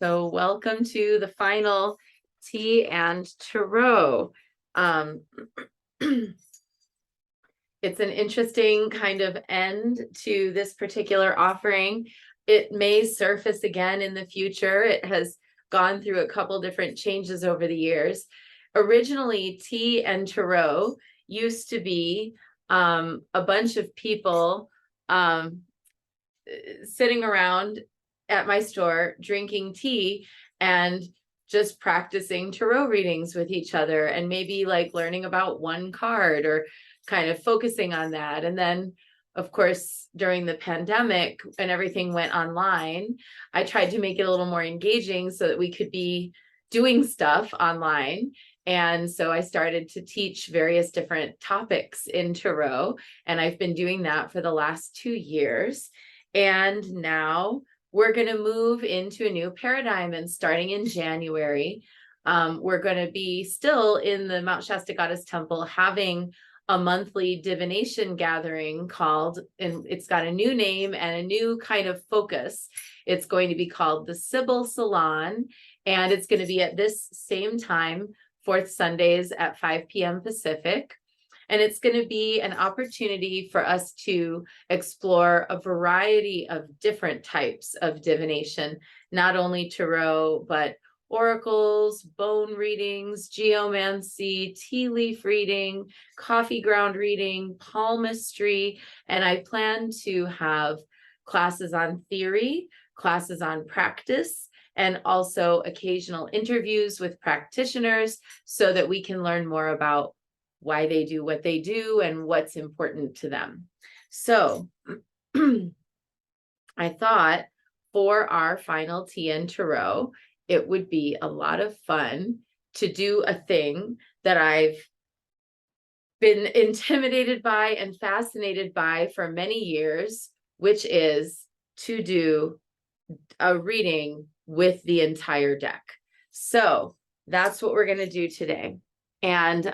So welcome to the final Tea and Tarot. It's an interesting kind of end to this particular offering. It may surface again in the future. It has gone through a couple different changes over the years. Originally, Tea and Tarot used to be a bunch of people sitting around at my store drinking tea and just practicing tarot readings with each other, and maybe like learning about one card or kind of focusing on that. And then, of course, during the pandemic, when everything went online, I tried to make it a little more engaging so that we could be doing stuff online. And so I started to teach various different topics in tarot, and I've been doing that for the last 2 years. And now we're going to move into a new paradigm, and starting in January, we're going to be still in the Mount Shasta Goddess Temple having a monthly divination gathering called, and it's got a new name and a new kind of focus. It's going to be called the Sibyl Salon, and it's going to be at this same time, fourth Sundays at 5 p.m. Pacific. And it's going to be an opportunity for us to explore a variety of different types of divination, not only tarot, but oracles, bone readings, geomancy, tea leaf reading, coffee ground reading, palmistry. And I plan to have classes on theory, classes on practice, and also occasional interviews with practitioners so that we can learn more about why they do what they do and what's important to them. So I thought for our final Tea and Tarot, it would be a lot of fun to do a thing that I've been intimidated by and fascinated by for many years, which is to do a reading with the entire deck. So that's what we're going to do today. And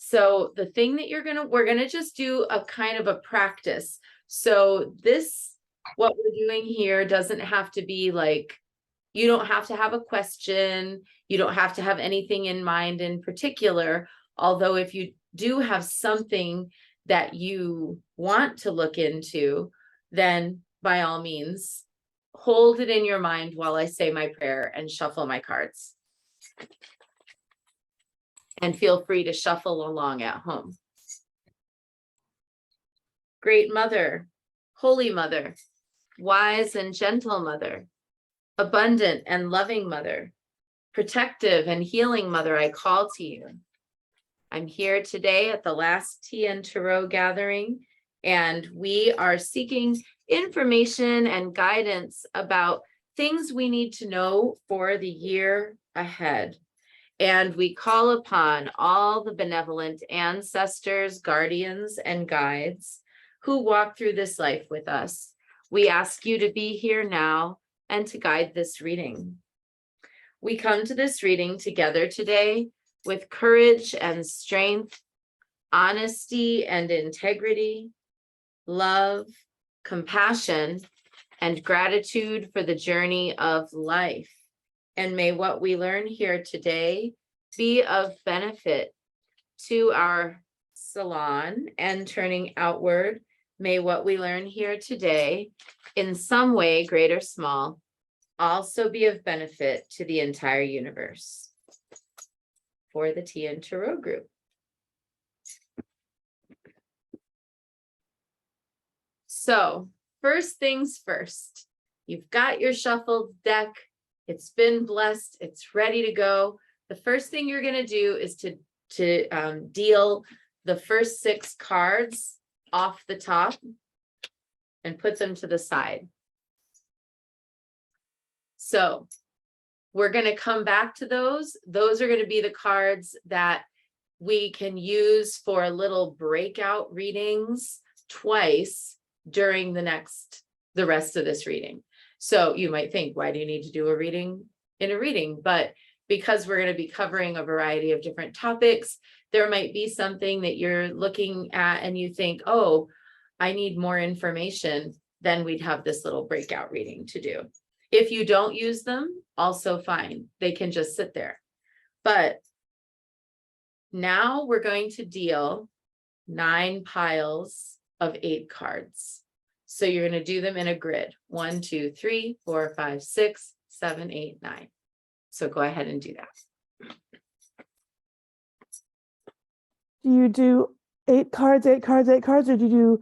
so the thing that we're going to just do a kind of a practice. So what we're doing here doesn't have to be like, you don't have to have a question. You don't have to have anything in mind in particular. Although if you do have something that you want to look into, then by all means, hold it in your mind while I say my prayer and shuffle my cards. And feel free to shuffle along at home. Great Mother, Holy Mother, wise and gentle Mother, abundant and loving Mother, protective and healing Mother, I call to you. I'm here today at the last Tea and Tarot gathering, and we are seeking information and guidance about things we need to know for the year ahead. And we call upon all the benevolent ancestors, guardians, and guides who walk through this life with us. We ask you to be here now and to guide this reading. We come to this reading together today with courage and strength, honesty and integrity, love, compassion, and gratitude for the journey of life. And may what we learn here today be of benefit to our salon and turning outward. May what we learn here today, in some way, great or small, also be of benefit to the entire universe. For the Tea and Tarot group. So, first things first, you've got your shuffled deck. It's been blessed. It's ready to go. The first thing you're going to do is to deal the first 6 cards off the top and put them to the side. So we're going to come back to those. Those are going to be the cards that we can use for little breakout readings twice during the rest of this reading. So you might think, why do you need to do a reading in a reading? But because we're going to be covering a variety of different topics, there might be something that you're looking at and you think, oh, I need more information. Then we'd have this little breakout reading to do. If you don't use them, also fine. They can just sit there. But now we're going to deal 9 piles of 8 cards. So you're going to do them in a grid. 1, 2, 3, 4, 5, 6, 7, 8, 9. So go ahead and do that. Do you do 8 cards, 8 cards, 8 cards, or do you do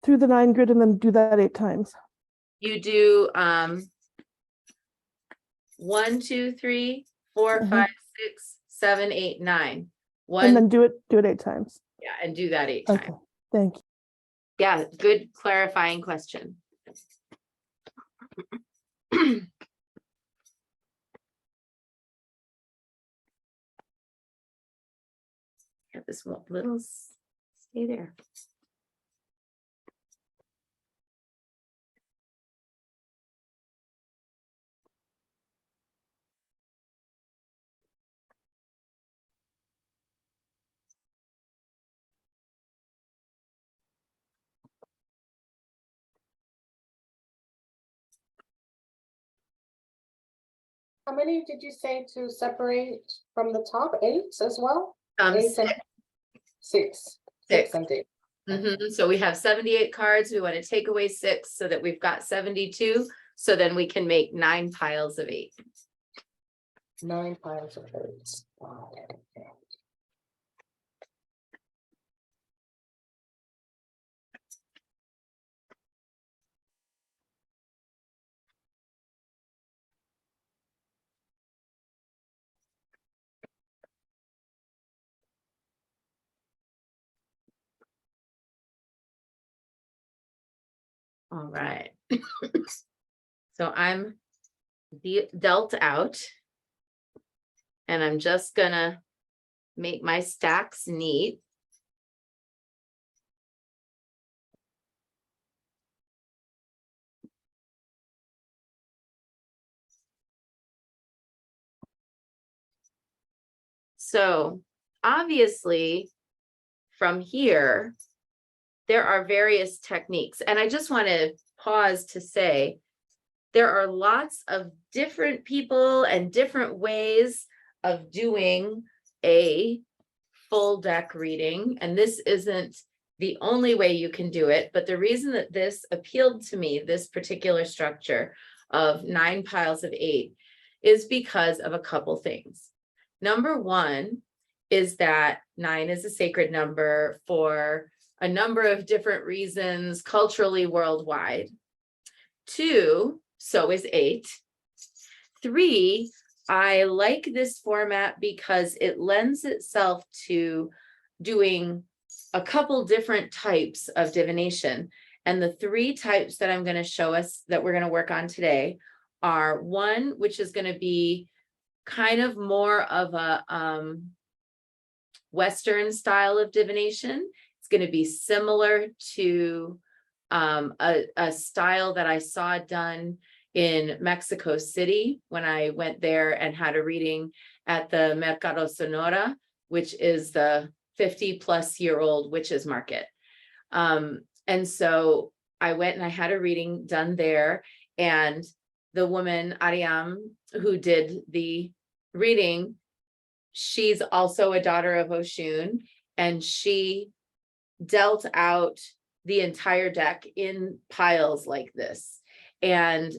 through the 9 grid and then do that 8 times? You do 1, 2, 3, 4, 5, 6, 7, 8, 9. And then do it 8 times. Yeah, and do that 8 Okay, times. thank you. Yeah, good clarifying question. Yeah, this little stay there. How many did you say to separate from the top? 8 as well? 8 6. and 6. 6 and 8. So we have 78 cards. We want to take away 6 so that we've got 72. So then we can make 9 piles of 8. 9 piles of 8. Wow. Okay. All right. So I'm dealt out. And I'm just gonna make my stacks neat. So obviously from here, there are various techniques. And I just want to pause to say, there are lots of different people and different ways of doing a full deck reading. And this isn't the only way you can do it. But the reason that this appealed to me, this particular structure of 9 piles of 8, is because of a couple things. Number one is that 9 is a sacred number for a number of different reasons culturally worldwide. 2, so is 8. 3, I like this format because it lends itself to doing a couple different types of divination. And the 3 types that I'm going to show us that we're going to work on today are 1, which is going to be kind of more of a Western style of divination. It's going to be similar to a style that I saw done in Mexico City when I went there and had a reading at the Mercado Sonora, which is the 50-plus-year-old witches market. And so I went and I had a reading done there, and the woman, Ariam, who did the reading, she's also a daughter of Oshun, and she dealt out the entire deck in piles like this. And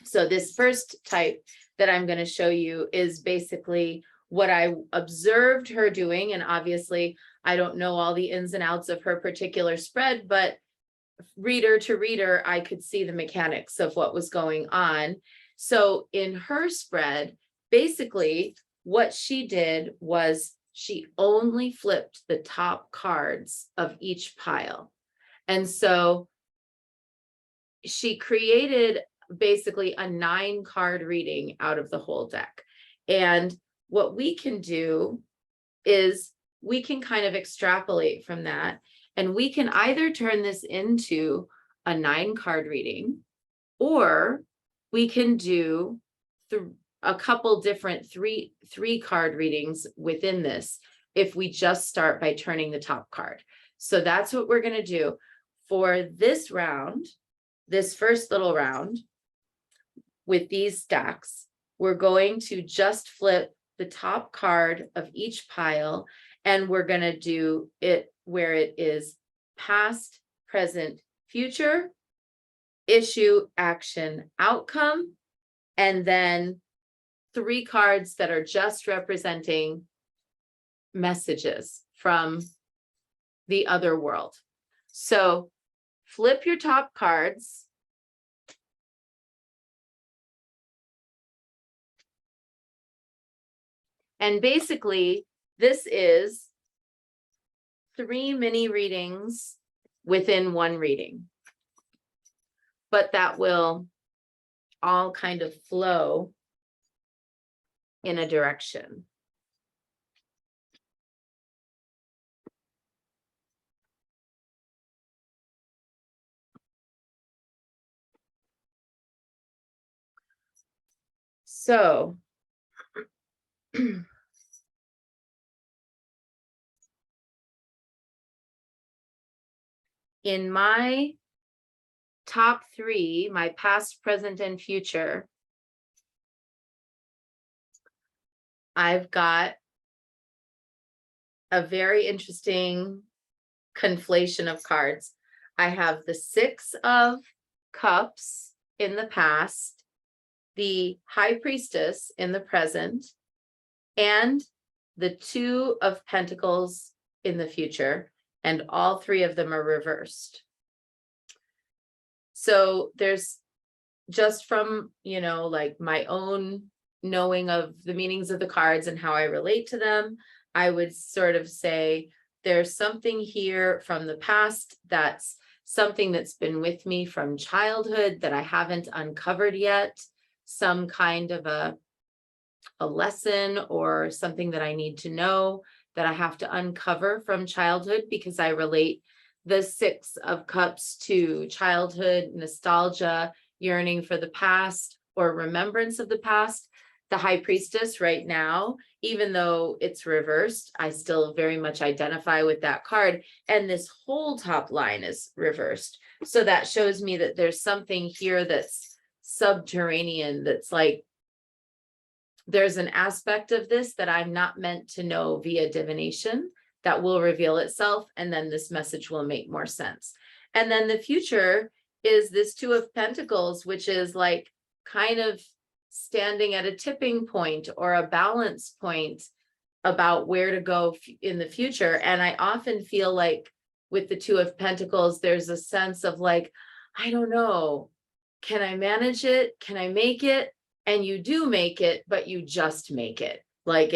so this first type that I'm going to show you is basically what I observed her doing. And obviously, I don't know all the ins and outs of her particular spread, but reader to reader, I could see the mechanics of what was going on. So in her spread, basically what she did was she only flipped the top cards of each pile. And so she created basically a 9-card reading out of the whole deck. And what we can do is we can kind of extrapolate from that, and we can either turn this into a 9-card reading, or we can do a couple different three-card readings within this if we just start by turning the top card. So that's what we're going to do for this round. this first little round with these stacks, we're going to just flip the top card of each pile, and we're going to do it where it is past, present, future, issue, action, outcome, and then 3 cards that are just representing messages from the other world. So flip your top cards. And basically, this is 3 mini readings within one reading. But that will all kind of flow in a direction. So in my top 3, my past, present, and future, I've got a very interesting conflation of cards. I have the 6 of Cups in the past, the High Priestess in the present, and the 2 of Pentacles in the future, and all 3 of them are reversed. So there's just from, like my own knowing of the meanings of the cards and how I relate to them, I would sort of say there's something here from the past that's something that's been with me from childhood that I haven't uncovered yet, some kind of a lesson or something that I need to know that I have to uncover from childhood, because I relate the 6 of Cups to childhood, nostalgia, yearning for the past, or remembrance of the past. The High Priestess right now, even though it's reversed, I still very much identify with that card. And this whole top line is reversed. So that shows me that there's something here that's subterranean, that's like, there's an aspect of this that I'm not meant to know via divination that will reveal itself. And then this message will make more sense. And then the future is this 2 of Pentacles, which is like kind of standing at a tipping point or a balance point about where to go in the future. And I often feel like with the 2 of Pentacles, there's a sense of like, I don't know, can I manage it? Can I make it? And you do make it, but you just make it. Like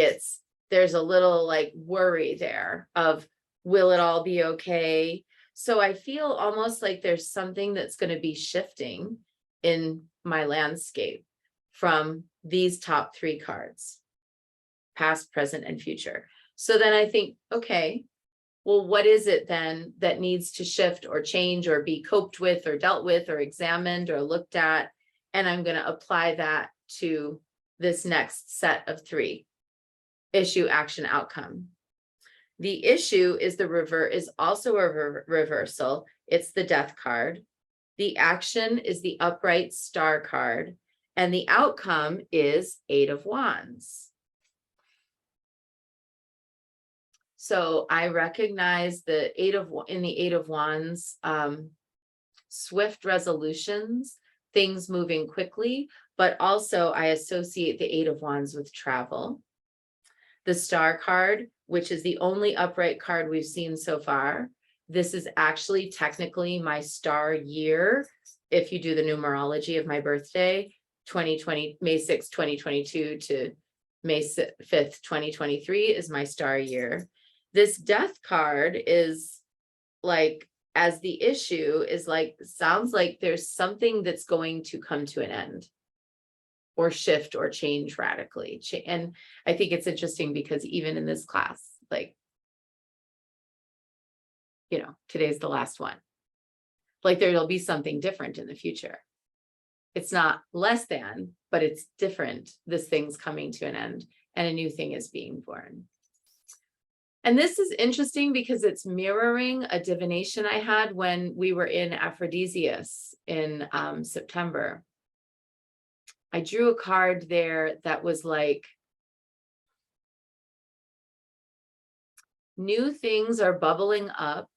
there's a little like worry there of, will it all be okay? So I feel almost like there's something that's going to be shifting in my landscape from these top 3 cards, past, present, and future. So then I think, okay, well, what is it then that needs to shift or change or be coped with or dealt with or examined or looked at? And I'm going to apply that to this next set of 3: issue, action, outcome. The issue is is also a reversal. It's the Death card. The action is the upright Star card. And the outcome is 8 of Wands. So I recognize the 8 of Wands, swift resolutions, things moving quickly, but also I associate the 8 of Wands with travel. The Star card, which is the only upright card we've seen so far. This is actually technically my star year. If you do the numerology of my birthday, May 6, 2022 to May 5th, 2023 is my star year. This Death card is like, as the issue is like, sounds like there's something that's going to come to an end or shift or change radically. And I think it's interesting because even in this class, like, today's the last one. Like there'll be something different in the future. It's not less than, but it's different. This thing's coming to an end and a new thing is being born. And this is interesting because it's mirroring a divination I had when we were in Aphrodisias in September. I drew a card there that was like, new things are bubbling up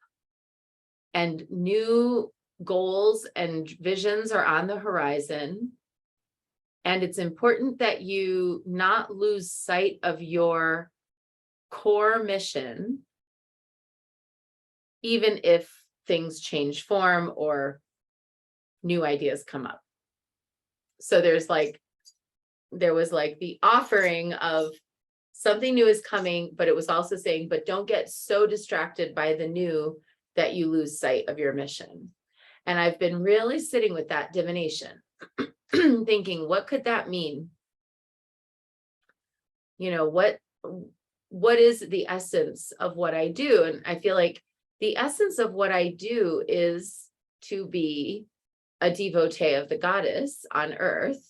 and new goals and visions are on the horizon. And it's important that you not lose sight of your core mission, even if things change form or new ideas come up. So there was like the offering of something new is coming, but it was also saying, but don't get so distracted by the new that you lose sight of your mission. And I've been really sitting with that divination, thinking, what could that mean? You know, what is the essence of what I do? And I feel like the essence of what I do is to be a devotee of the goddess on earth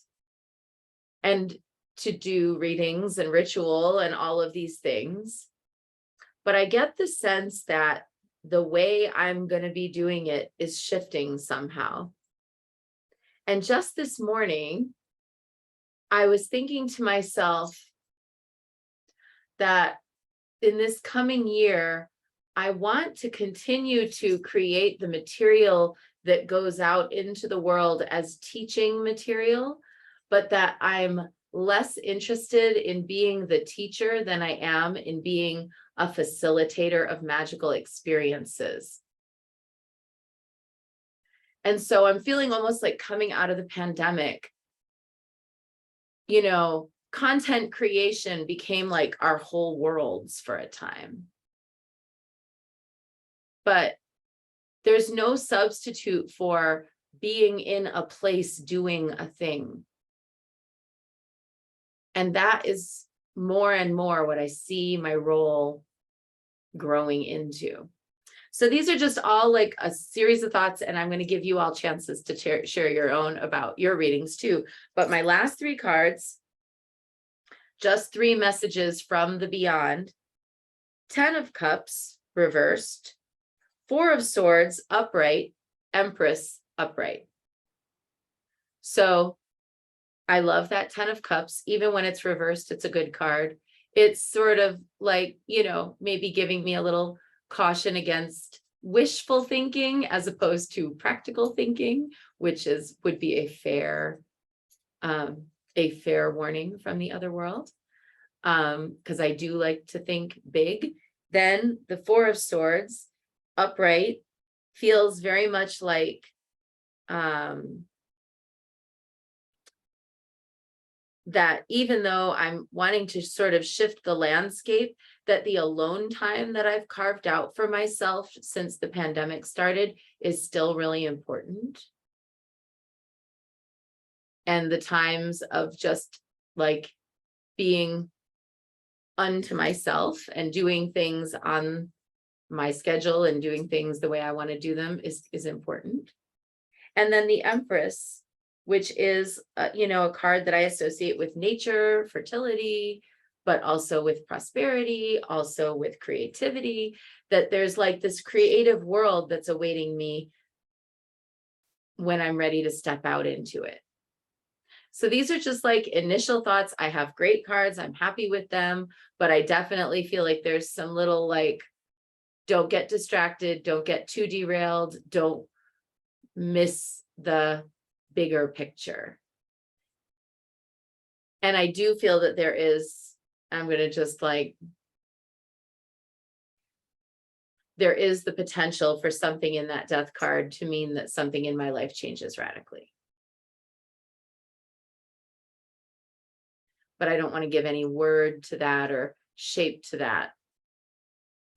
and to do readings and ritual and all of these things. But I get the sense that the way I'm going to be doing it is shifting somehow. And just this morning, I was thinking to myself that in this coming year, I want to continue to create the material that goes out into the world as teaching material, but that I'm less interested in being the teacher than I am in being a facilitator of magical experiences. And so I'm feeling almost like coming out of the pandemic, you know, content creation became like our whole worlds for a time. But there's no substitute for being in a place doing a thing. And that is more and more what I see my role growing into. So these are just all like a series of thoughts, and I'm going to give you all chances to share your own about your readings too. But my last three cards, just three messages from the beyond: 10 of Cups reversed, 4 of Swords upright, Empress upright. So I love that 10 of Cups. Even when it's reversed, it's a good card. It's sort of like, you know, maybe giving me a little caution against wishful thinking as opposed to practical thinking, which would be a fair warning from the other world. Because I do like to think big. Then the 4 of Swords upright feels very much like that even though I'm wanting to sort of shift the landscape, that the alone time that I've carved out for myself since the pandemic started is still really important. And the times of just like being unto myself and doing things on my schedule and doing things the way I want to do them is important. And then the Empress, which is, you know, a card that I associate with nature, fertility, but also with prosperity, also with creativity, that there's like this creative world that's awaiting me when I'm ready to step out into it. So these are just like initial thoughts. I have great cards. I'm happy with them, but I definitely feel like there's some little like, don't get distracted, don't get too derailed, don't miss the bigger picture. And I do feel that there is, I'm going to just like, there is the potential for something in that death card to mean that something in my life changes radically. But I don't want to give any word to that or shape to that.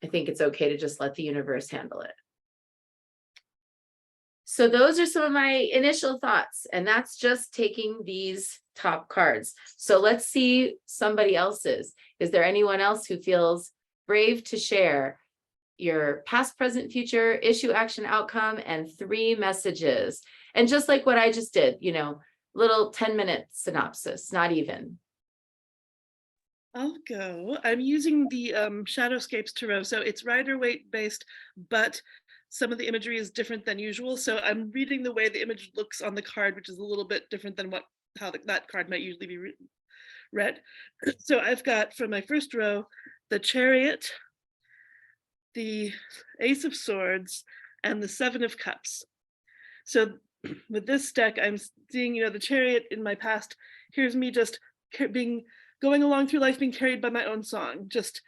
I think it's okay to just let the universe handle it. So those are some of my initial thoughts, and that's just taking these top cards. So let's see somebody else's. Is there anyone else who feels brave to share your past, present, future, issue, action, outcome, and 3 messages? And just like what I just did, you know, little 10-minute synopsis, not even. I'll go. I'm using the Shadowscapes Tarot, so it's Rider-Waite based, but some of the imagery is different than usual. So I'm reading the way the image looks on the card, which is a little bit different than how that card might usually be read. So I've got, from my first row, the Chariot, the Ace of Swords, and the Seven of Cups. So with this deck, I'm seeing, the Chariot in my past. Here's me just going along through life, being carried by my own song, just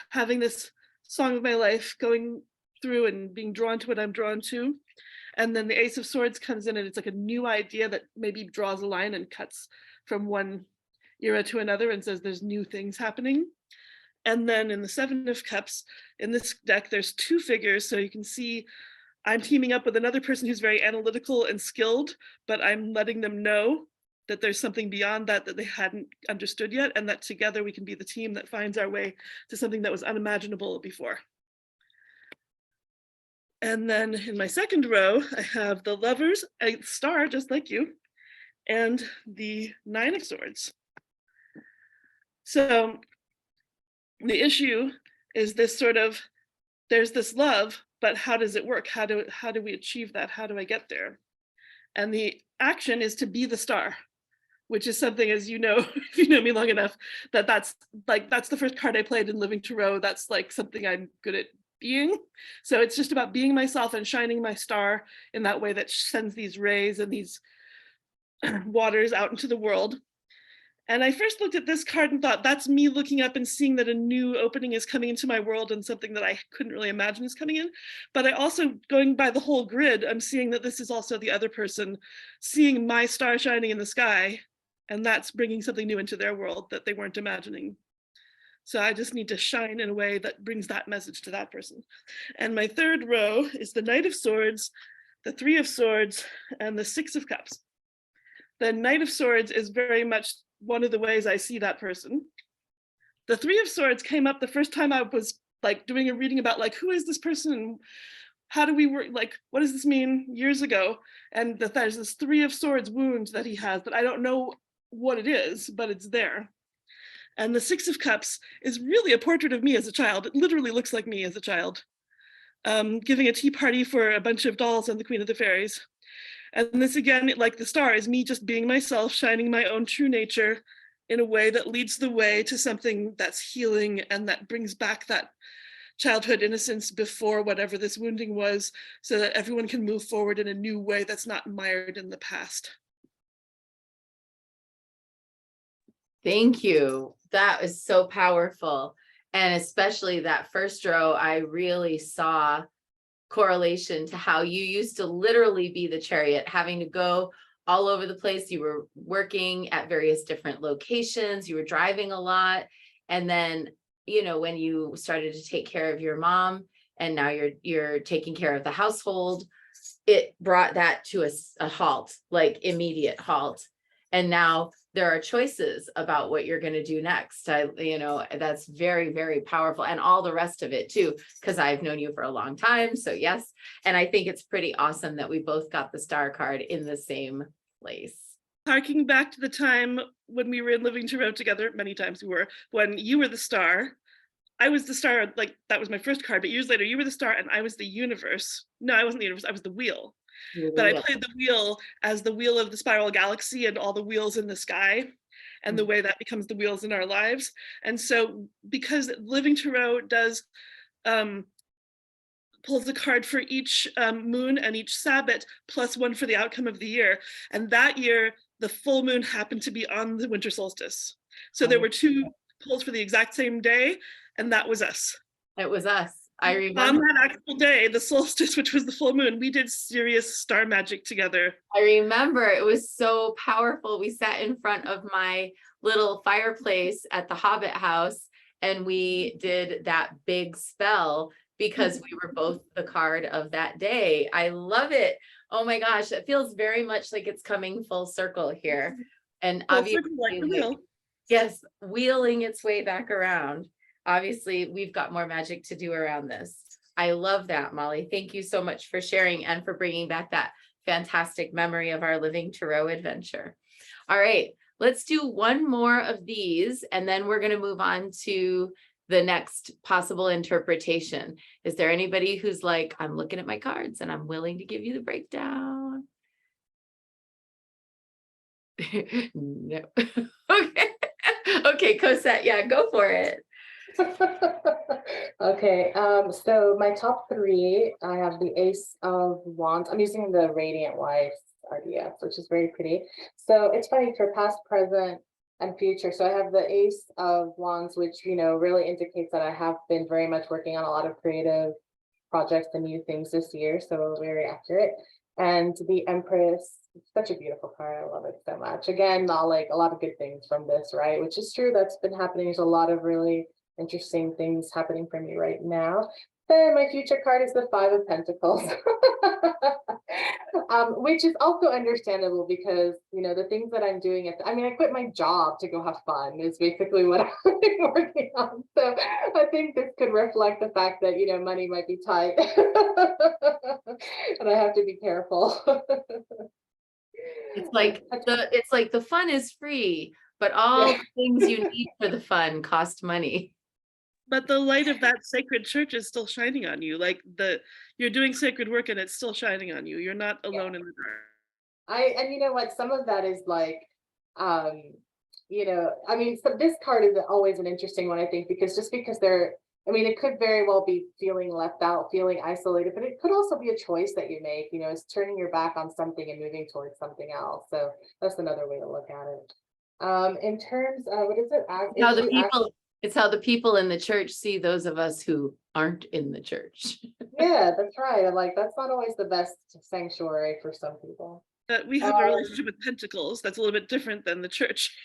having this song of my life going through and being drawn to what I'm drawn to. And then the Ace of Swords comes in, and it's like a new idea that maybe draws a line and cuts from one era to another and says there's new things happening. And then in the Seven of Cups, in this deck, there's two figures. So you can see I'm teaming up with another person who's very analytical and skilled, but I'm letting them know that there's something beyond that they hadn't understood yet, and that together we can be the team that finds our way to something that was unimaginable before. And then in my second row, I have the Lovers, a star just like you, and the Nine of Swords. So the issue is this sort of, there's this love, but how does it work? How do we achieve that? How do I get there? And the action is to be the star, which is something, as you know, if you know me long enough, that's the first card I played in Living Tarot. That's like something I'm good at being. So it's just about being myself and shining my star in that way that sends these rays and these waters out into the world. And I first looked at this card and thought, that's me looking up and seeing that a new opening is coming into my world and something that I couldn't really imagine is coming in. But I also, going by the whole grid, I'm seeing that this is also the other person seeing my star shining in the sky, and that's bringing something new into their world that they weren't imagining. So I just need to shine in a way that brings that message to that person. And my third row is the Knight of Swords, the Three of Swords, and the Six of Cups. The Knight of Swords is very much one of the ways I see that person. The Three of Swords came up the first time I was like doing a reading about like, who is this person and how do we work, like, what does this mean, years ago? And that there's this Three of Swords wound that he has, but I don't know what it is, but it's there. And the Six of Cups is really a portrait of me as a child. It literally looks like me as a child, giving a tea party for a bunch of dolls and the Queen of the Fairies. And this again, like the star, is me just being myself, shining my own true nature in a way that leads the way to something that's healing and that brings back that childhood innocence before whatever this wounding was, so that everyone can move forward in a new way that's not mired in the past. Thank you. That was so powerful. And especially that first row, I really saw correlation to how you used to literally be the chariot, having to go all over the place. You were working at various different locations, you were driving a lot. And then, when you started to take care of your mom and now you're taking care of the household, it brought that to a halt, like immediate halt. And now there are choices about what you're going to do next. That's very, very powerful. And all the rest of it too, because I've known you for a long time. So yes. And I think it's pretty awesome that we both got the star card in the same place. Harking back to the time when we were in Living Tarot together, many times we were, when you were the star, I was the star, like that was my first card, but years later you were the star and I was the universe. No, I wasn't the universe, I was the wheel. But I played the wheel as the wheel of the spiral galaxy and all the wheels in the sky and the way that becomes the wheels in our lives. And so because Living Tarot does pulls a card for each moon and each Sabbath plus one for the outcome of the year. And that year, the full moon happened to be on the winter solstice. So there were two pulls for the exact same day, and that was us. It was us. I remember. On that actual day, the solstice, which was the full moon, we did serious star magic together. I remember it was so powerful. We sat in front of my little fireplace at the Hobbit house and we did that big spell because we were both the card of that day. I love it. Oh my gosh, it feels very much like it's coming full circle here. And obviously, yes, wheeling its way back around. Obviously, we've got more magic to do around this. I love that, Molly. Thank you so much for sharing and for bringing back that fantastic memory of our Living Tarot adventure. All right, let's do one more of these and then we're going to move on to the next possible interpretation. Is there anybody who's like, I'm looking at my cards and I'm willing to give you the breakdown? No. Okay. Okay, Cosette, yeah, go for it. Okay, so my top three, I have the Ace of Wands. I'm using the Radiant Wife RDF, which is very pretty. So it's funny for past, present, and future. So I have the Ace of Wands, which, you know, really indicates that I have been very much working on a lot of creative projects and new things this year. So very accurate. And the Empress, such a beautiful card. I love it so much. Again, not like a lot of good things from this, right? Which is true. That's been happening. There's a lot of really interesting things happening for me right now. Then my future card is the Five of Pentacles, which is also understandable because, you know, the things that I'm doing I mean, I quit my job to go have fun is basically what I'm working on. So I think this could reflect the fact that, you know, money might be tight and I have to be careful. It's like the fun is free, but all Yeah. the things you need for the fun cost money. But the light of that sacred church is still shining on you. Like you're doing sacred work and it's still shining on you. You're not alone in the dark. And you know what, some of that is like, you know, I mean, so this card is always an interesting one, I think, because just because I mean, it could very well be feeling left out, feeling isolated, but it could also be a choice that you make, you know, is turning your back on something and moving towards something else. So that's another way to look at it. In terms of, what is it? It's how the people in the church see those of us who aren't in the church. Yeah, that's right. I'm like, that's not always the best sanctuary for some people. That we have a relationship with pentacles that's a little bit different than the church.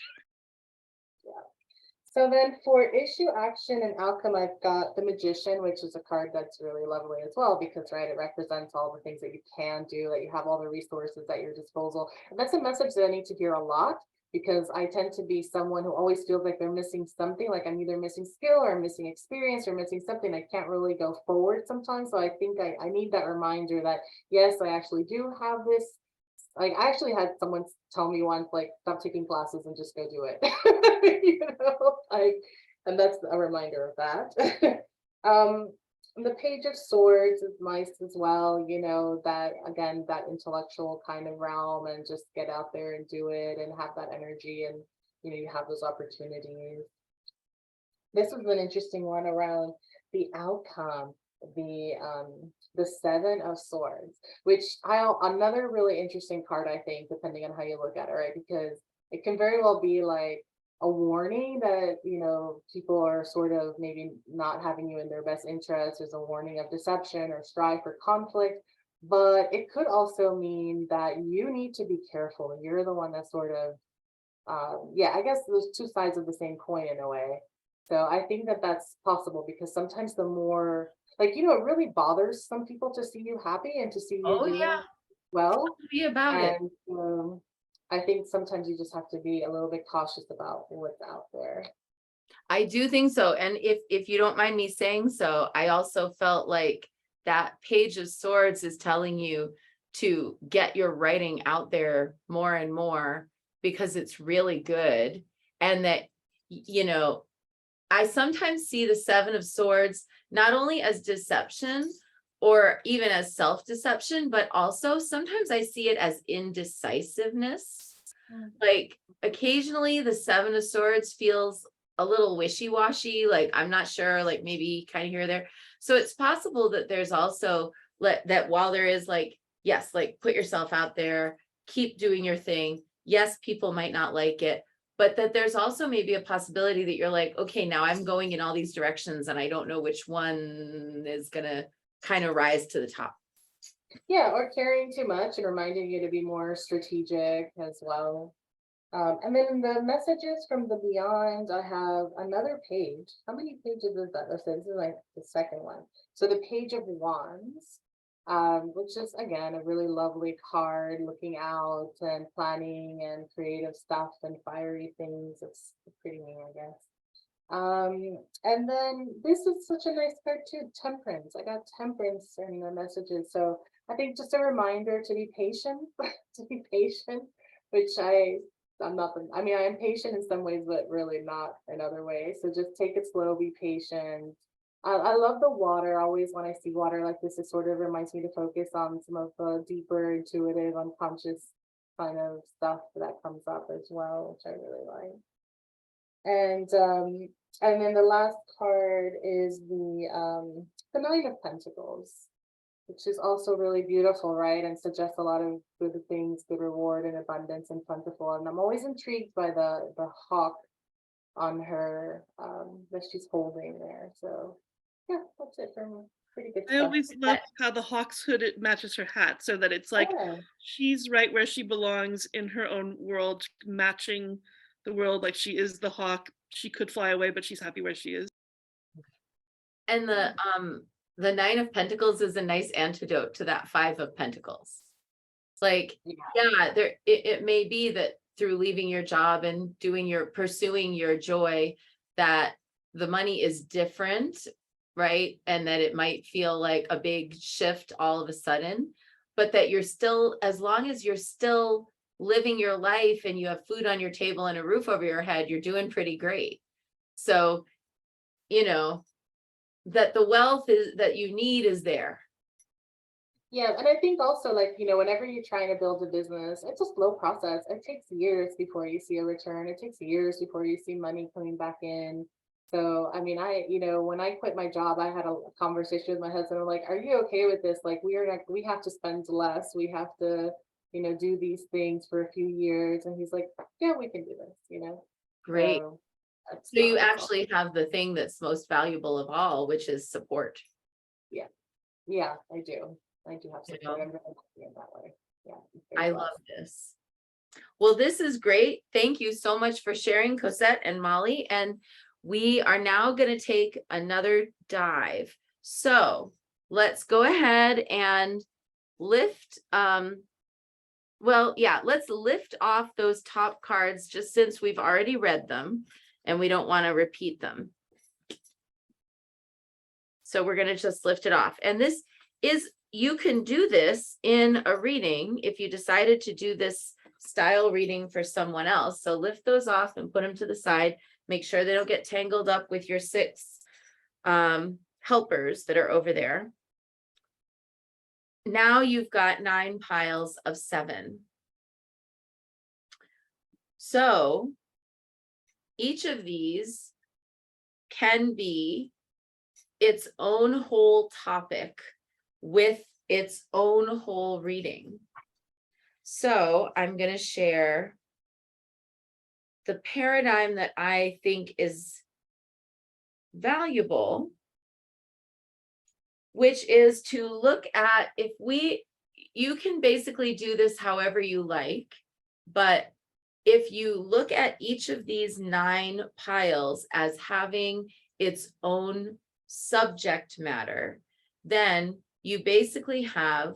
So then for issue, action, and outcome, I've got the Magician, which is a card that's really lovely as well, because, right, it represents all the things that you can do, that you have all the resources at your disposal. And that's a message that I need to hear a lot, because I tend to be someone who always feels like they're missing something, like I'm either missing skill or missing experience or missing something. I can't really go forward sometimes. So I think I need that reminder that, yes, I actually do have this. Like, I actually had someone tell me once, like, stop taking classes and just go do it. You know, like, and that's a reminder of that. The Page of Swords is nice as well, you know, that again, that intellectual kind of realm, and just get out there and do it and have that energy, and you know, you have those opportunities. This was an interesting one around the outcome, the Seven of Swords, which another really interesting card, I think, depending on how you look at it, right? Because it can very well be like a warning that, you know, people are sort of maybe not having you in their best interest. There's a warning of deception or strife or conflict, but it could also mean that you need to be careful. You're the one that sort of, yeah, I guess there's two sides of the same coin in a way. So I think that that's possible, because sometimes the more, like, you know, it really bothers some people to see you happy and to see you doing well. Be about it. And I think sometimes you just have to be a little bit cautious about what's out there. I do think so. And if you don't mind me saying so, I also felt like that Page of Swords is telling you to get your writing out there more and more, because it's really good. And that, you know, I sometimes see the Seven of Swords not only as deception or even as self-deception, but also sometimes I see it as indecisiveness. Like occasionally the Seven of Swords feels a little wishy-washy, like I'm not sure, like maybe kind of here or there. So it's possible that there's also that while there is like, yes, like put yourself out there, keep doing your thing. Yes, people might not like it, but that there's also maybe a possibility that you're like, okay, now I'm going in all these directions and I don't know which one is gonna kind of rise to the top. Yeah, or carrying too much and reminding you to be more strategic as well. And then the messages from the beyond, I have another page. How many pages is that? This is like the second one. So the Page of Wands, which is again a really lovely card, looking out and planning and creative stuff and fiery things. It's pretty neat, I guess. And then this is such a nice card too, Temperance. I got Temperance in the messages. So I think just a reminder to be patient, which I'm not the, I mean, I am patient in some ways, but really not in other ways. So just take it slow, be patient. I love the water. Always when I see water like this, it sort of reminds me to focus on some of the deeper intuitive, unconscious kind of stuff that comes up as well, which I really like. And then the last card is the Nine of Pentacles, which is also really beautiful, right? And suggests a lot of good things, good reward and abundance and plentiful. And I'm always intrigued by the hawk on her that she's holding there. So yeah, that's it for me. Pretty good I stuff. always love how the hawk's hood it matches her hat, so that it's like Yeah. she's right where she belongs in her own world, matching the world. Like she is the hawk. She could fly away, but she's happy where she is. And the Nine of Pentacles is a nice antidote to that Five of Pentacles. It's like, yeah, it may be that through leaving your job and pursuing your joy, that the money is different, right? And that it might feel like a big shift all of a sudden, but that you're still, as long as you're still living your life and you have food on your table and a roof over your head, you're doing pretty great. So, you know, that the wealth that you need is there. Yeah, and I think also, like, whenever you're trying to build a business, it's a slow process. It takes years before you see a return. It takes years before you see money coming back in. So, I mean, when I quit my job, I had a conversation with my husband. I'm like, are you okay with this? Like, we have to spend less. We have to, do these things for a few years. And he's like, yeah, we can do this, Great. So that's So you that's all. actually have the thing that's most valuable of all, which is support. Yeah, I do. I do have You support. know? I'm really happy in that way. Yeah. I'm I very love blessed. this. Well, this is great. Thank you so much for sharing, Cosette and Molly. And we are now going to take another dive. So let's go ahead and lift. Well, yeah, let's lift off those top cards just since we've already read them and we don't want to repeat them. So we're going to just lift it off. And this is, you can do this in a reading if you decided to do this style reading for someone else. So lift those off and put them to the side. Make sure they don't get tangled up with your 6 helpers that are over there. Now you've got 9 piles of 7. So each of these can be its own whole topic with its own whole reading. So I'm going to share the paradigm that I think is valuable, which is to look at you can basically do this however you like, but if you look at each of these 9 piles as having its own subject matter, then you basically have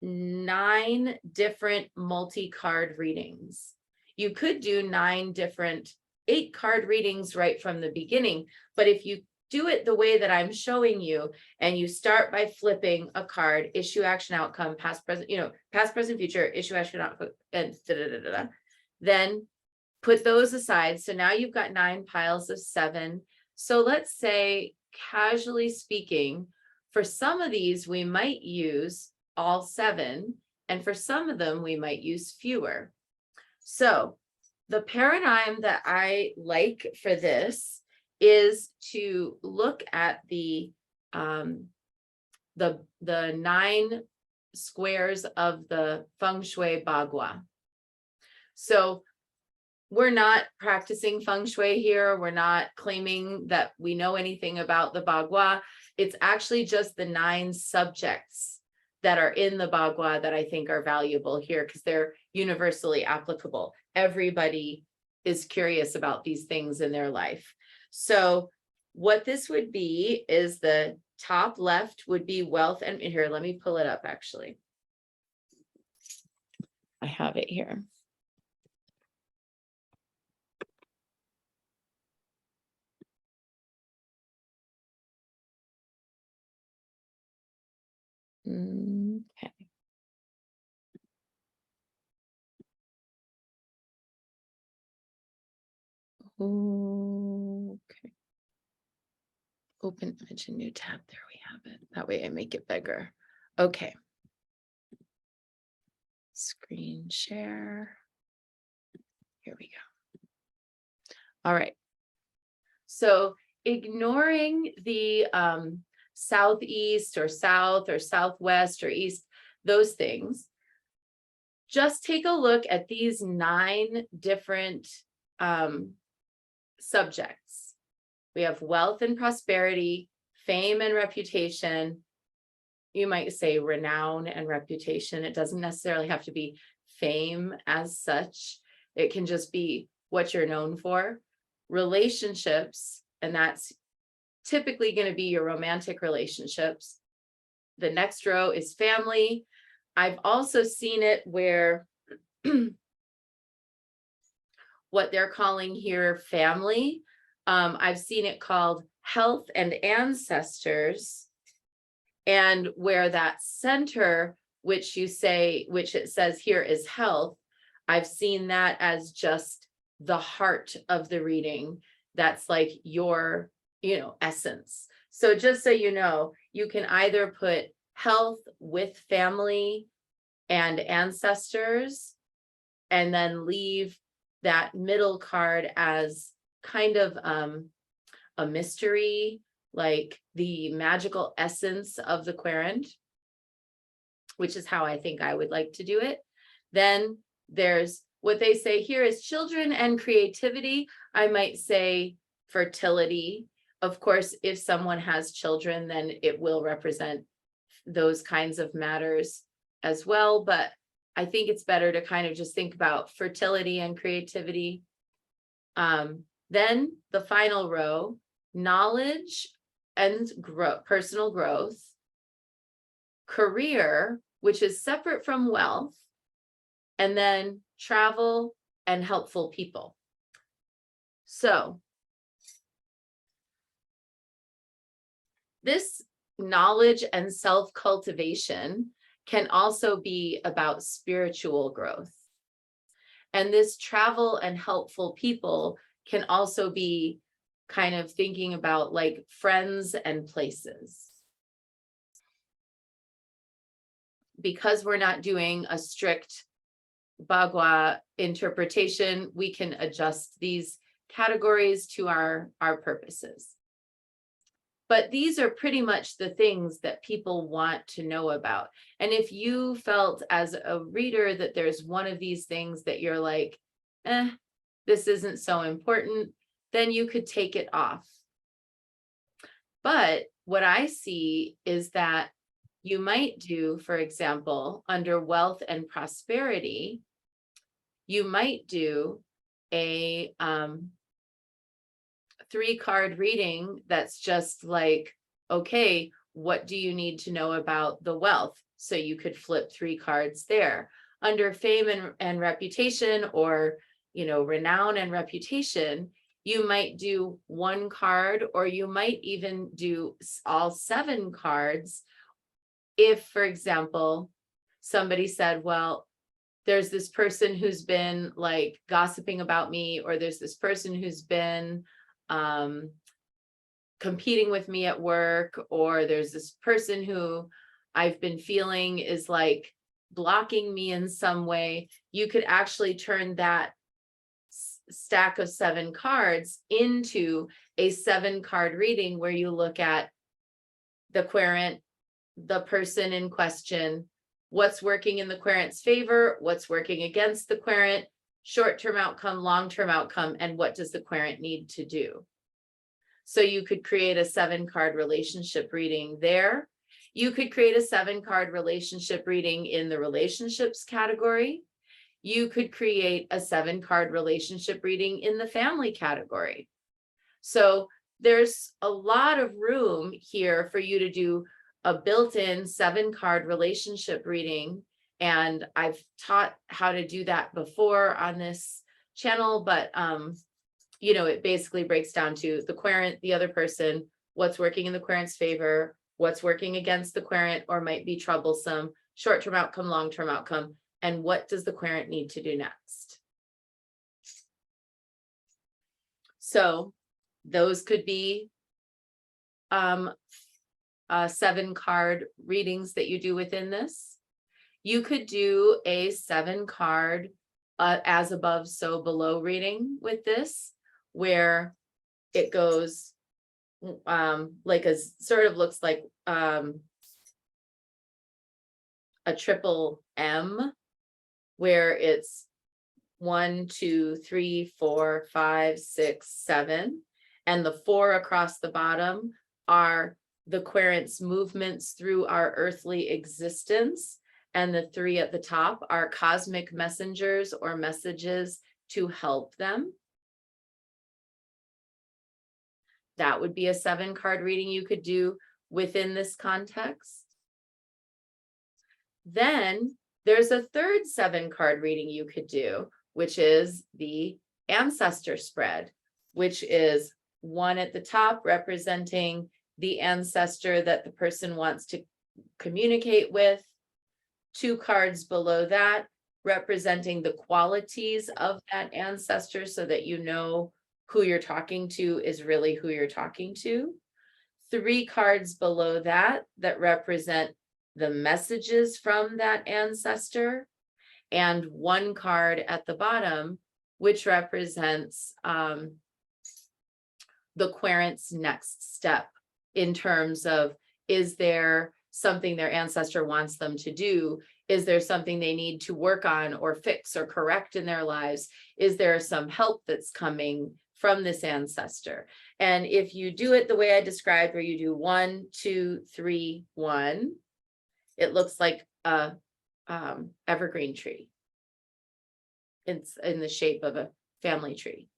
9 different multi-card readings. You could do 9 different 8-card readings right from the beginning, but if you do it the way that I'm showing you, and you start by flipping a card, issue, action, outcome, past, present, past, present, future, issue, action, outcome, and then put those aside. So now you've got 9 piles of 7. So let's say, casually speaking, for some of these, we might use all 7, and for some of them, we might use fewer. So the paradigm that I like for this is to look at the 9 squares of the feng shui bagua. So we're not practicing feng shui here. We're not claiming that we know anything about the bagua. It's actually just the 9 subjects that are in the bagua that I think are valuable here because they're universally applicable. Everybody is curious about these things in their life. So what this would be is the top left would be wealth. And here, let me pull it up actually. I have it here. Okay. Okay. Open image in new tab. There we have it. That way I make it bigger. Okay. Screen share. Here we go. All right. So ignoring the southeast or south or southwest or east, those things, just take a look at these 9 different subjects. We have wealth and prosperity, fame and reputation. You might say renown and reputation. It doesn't necessarily have to be fame as such. It can just be what you're known for. Relationships, and that's typically going to be your romantic relationships. The next row is family. I've also seen it where what they're calling here family. I've seen it called health and ancestors, and where that center, which it says here is health, I've seen that as just the heart of the reading. That's like your, essence. So just so you know, you can either put health with family and ancestors, and then leave that middle card as kind of a mystery, like the magical essence of the querent, which is how I think I would like to do it. Then there's what they say here is children and creativity. I might say fertility. Of course, if someone has children, then it will represent those kinds of matters as well. But I think it's better to kind of just think about fertility and creativity. Then the final row, knowledge and personal growth, career, which is separate from wealth, and then travel and helpful people. So this knowledge and self-cultivation can also be about spiritual growth. And this travel and helpful people can also be kind of thinking about like friends and places. Because we're not doing a strict Bagua interpretation, we can adjust these categories to our purposes. But these are pretty much the things that people want to know about. And if you felt as a reader that there's one of these things that you're like, this isn't so important, then you could take it off. But what I see is that you might do, for example, under wealth and prosperity, you might do a 3-card reading that's just like, okay, what do you need to know about the wealth? So you could flip 3 cards there. Under fame and reputation, or renown and reputation, you might do 1 card, or you might even do all 7 cards. If, for example, somebody said, well, there's this person who's been like gossiping about me, or there's this person who's been competing with me at work, or there's this person who I've been feeling is like blocking me in some way, you could actually turn that stack of 7 cards into a 7-card reading where you look at the querent, the person in question, what's working in the querent's favor, what's working against the querent, short-term outcome, long-term outcome, and what does the querent need to do. So you could create a 7-card relationship reading there. You could create a 7-card relationship reading in the relationships category. You could create a 7-card relationship reading in the family category. So there's a lot of room here for you to do a built-in 7-card relationship reading. And I've taught how to do that before on this channel, but it basically breaks down to the querent, the other person, what's working in the querent's favor, what's working against the querent or might be troublesome, short-term outcome, long-term outcome, and what does the querent need to do next. So those could be 7 card readings that you do within this. You could do a 7 card as above, so below reading with this, where it goes like a sort of looks like a triple M, where it's 1, 2, 3, 4, 5, 6, 7, and the 4 across the bottom are the querent's movements through our earthly existence, and the 3 at the top are cosmic messengers or messages to help them. That would be a 7 card reading you could do within this context. Then there's a third 7 card reading you could do, which is the ancestor spread, which is 1 at the top representing the ancestor that the person wants to communicate with, 2 cards below that representing the qualities of that ancestor so that you know who you're talking to is really who you're talking to, 3 cards below that that represent the messages from that ancestor, and 1 card at the bottom which represents the querent's next step in terms of, is there something their ancestor wants them to do? Is there something they need to work on or fix or correct in their lives? Is there some help that's coming from this ancestor? And if you do it the way I described, where you do 1, 2, 3, 1, it looks like a evergreen tree. It's in the shape of a family tree.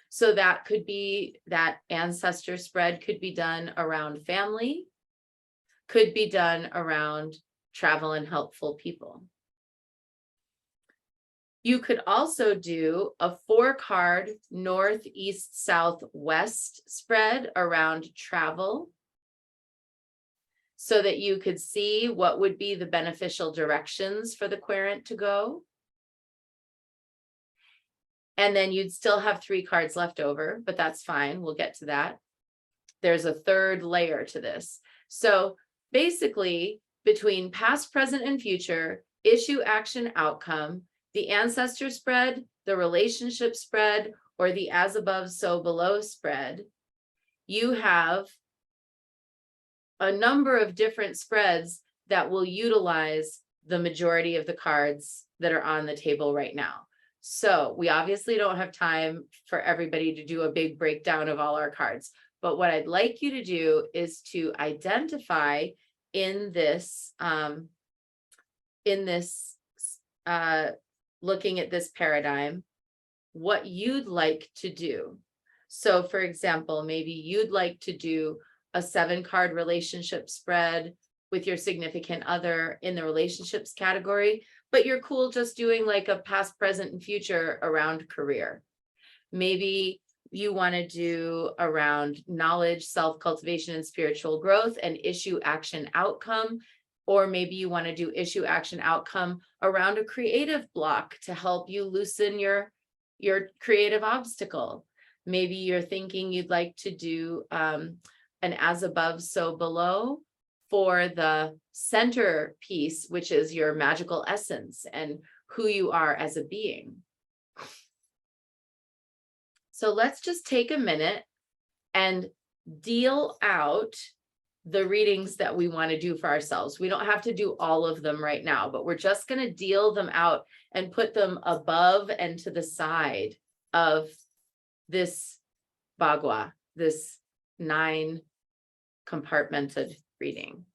So that could be, that ancestor spread could be done around family, could be done around travel and helpful people. You could also do a 4 card north, east, south, west spread around travel, so that you could see what would be the beneficial directions for the querent to go. And then you'd still have 3 cards left over, but that's fine. We'll get to that. There's a 3rd layer to this. So basically, between past, present, and future, issue, action, outcome, the ancestor spread, the relationship spread, or the as above, so below spread, you have a number of different spreads that will utilize the majority of the cards that are on the table right now. So we obviously don't have time for everybody to do a big breakdown of all our cards, but what I'd like you to do is to identify in this looking at this paradigm, what you'd like to do. So for example, maybe you'd like to do a 7 card relationship spread with your significant other in the relationships category, but you're cool just doing like a past, present, and future around career. Maybe you want to do around knowledge, self-cultivation, and spiritual growth, and issue, action, outcome. Or maybe you want to do issue, action, outcome around a creative block to help you loosen your creative obstacle. Maybe you're thinking you'd like to do an as above, so below for the center piece, which is your magical essence and who you are as a being. So let's just take a minute and deal out the readings that we want to do for ourselves. We don't have to do all of them right now, but we're just going to deal them out and put them above and to the side of this bagua, this 9 compartmented reading.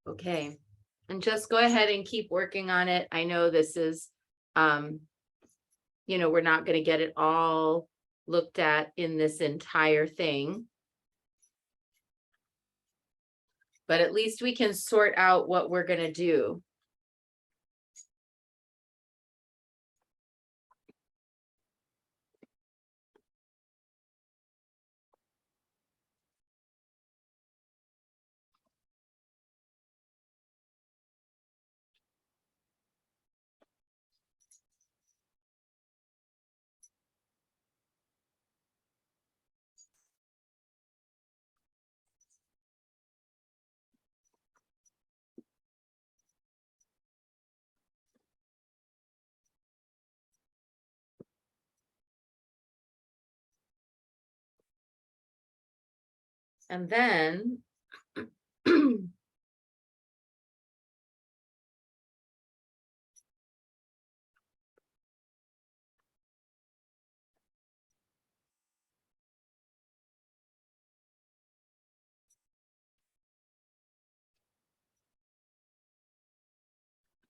Okay, and just go ahead and keep working on it. I know this is, we're not gonna get it all looked at in this entire thing. But at least we can sort out what we're gonna do. And then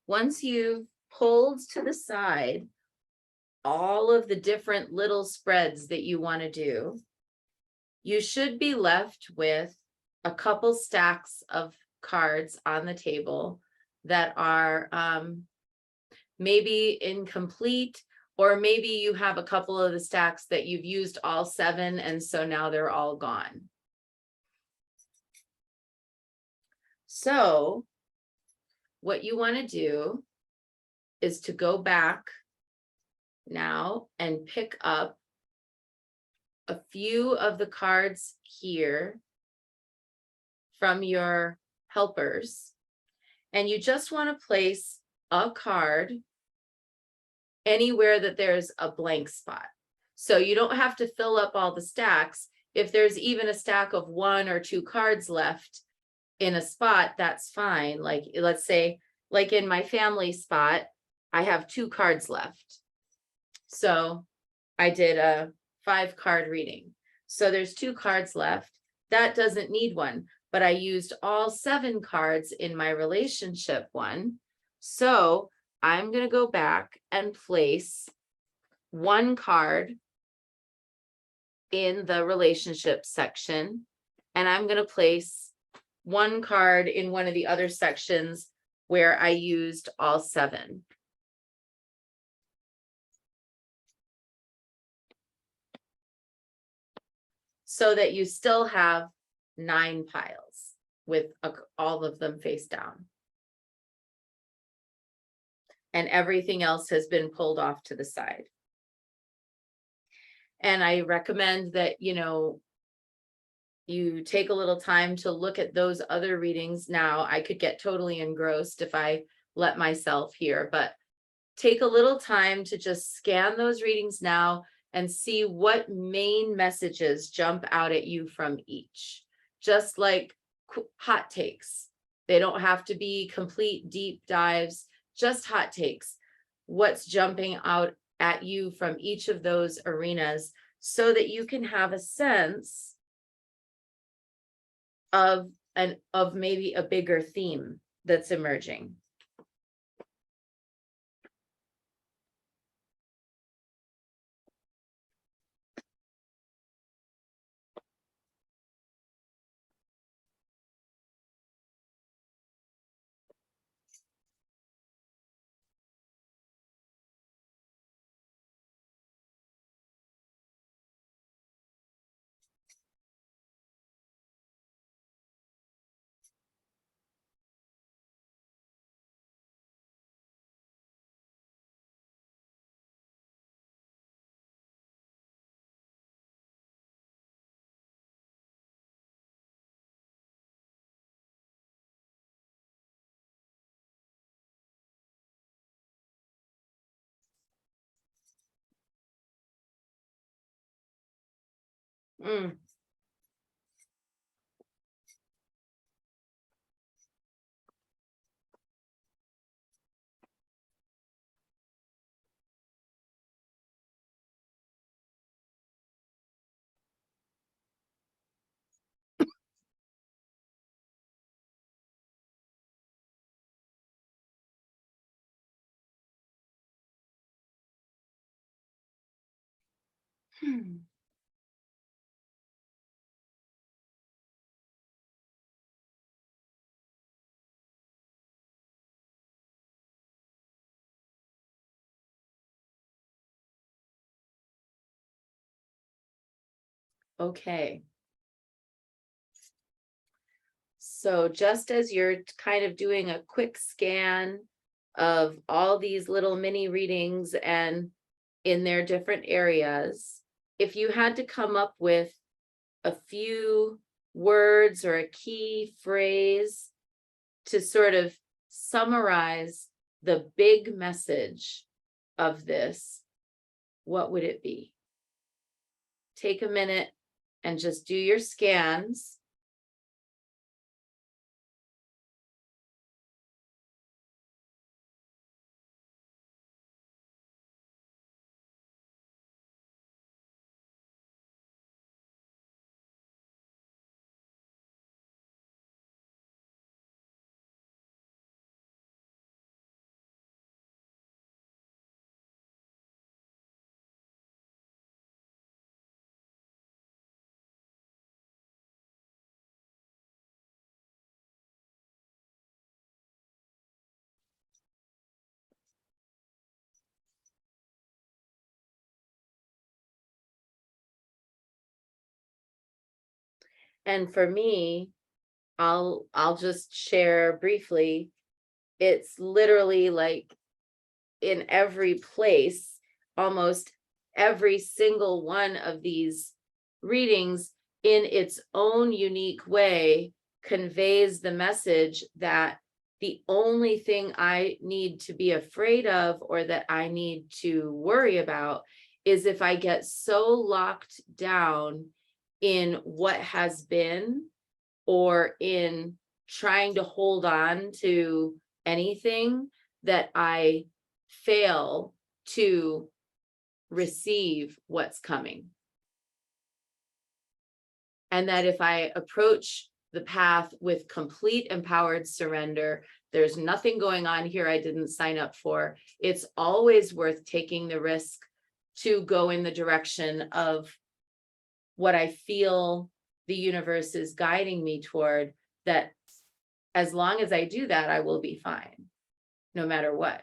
once you've pulled to the side all of the different little spreads that you want to do, you should be left with a couple stacks of cards on the table that are maybe incomplete, or maybe you have a couple of the stacks that you've used all 7 and so now they're all gone. So what you want to do is to go back now and pick up a few of the cards here from your helpers, and you just want to place a card anywhere that there's a blank spot. So you don't have to fill up all the stacks. If there's even a stack of 1 or 2 cards left in a spot, that's fine. Like, let's say, like in my family spot, I have 2 cards left. So I did a 5-card reading. So there's 2 cards left. That doesn't need one, but I used all 7 cards in my relationship one. So I'm going to go back and place 1 card in the relationship section, and I'm going to place 1 card in one of the other sections where I used all 7. So that you still have 9 piles with all of them face down. And everything else has been pulled off to the side. And I recommend that, you take a little time to look at those other readings. Now, I could get totally engrossed if I let myself here, but take a little time to just scan those readings now and see what main messages jump out at you from each. Just like hot takes. They don't have to be complete deep dives, just hot takes. What's jumping out at you from each of those arenas, so that you can have a sense of maybe a bigger theme that's emerging. Mm. Okay. So just as you're kind of doing a quick scan of all these little mini readings and in their different areas, if you had to come up with a few words or a key phrase to sort of summarize the big message of this, what would it be? Take a minute and just do your scans. And for me, I'll just share briefly. It's literally like in every place, almost every single one of these readings in its own unique way conveys the message that the only thing I need to be afraid of or that I need to worry about is if I get so locked down in what has been or in trying to hold on to anything that I fail to receive what's coming. And that if I approach the path with complete empowered surrender, there's nothing going on here I didn't sign up for. It's always worth taking the risk to go in the direction of what I feel the universe is guiding me toward, that as long as I do that, I will be fine, no matter what.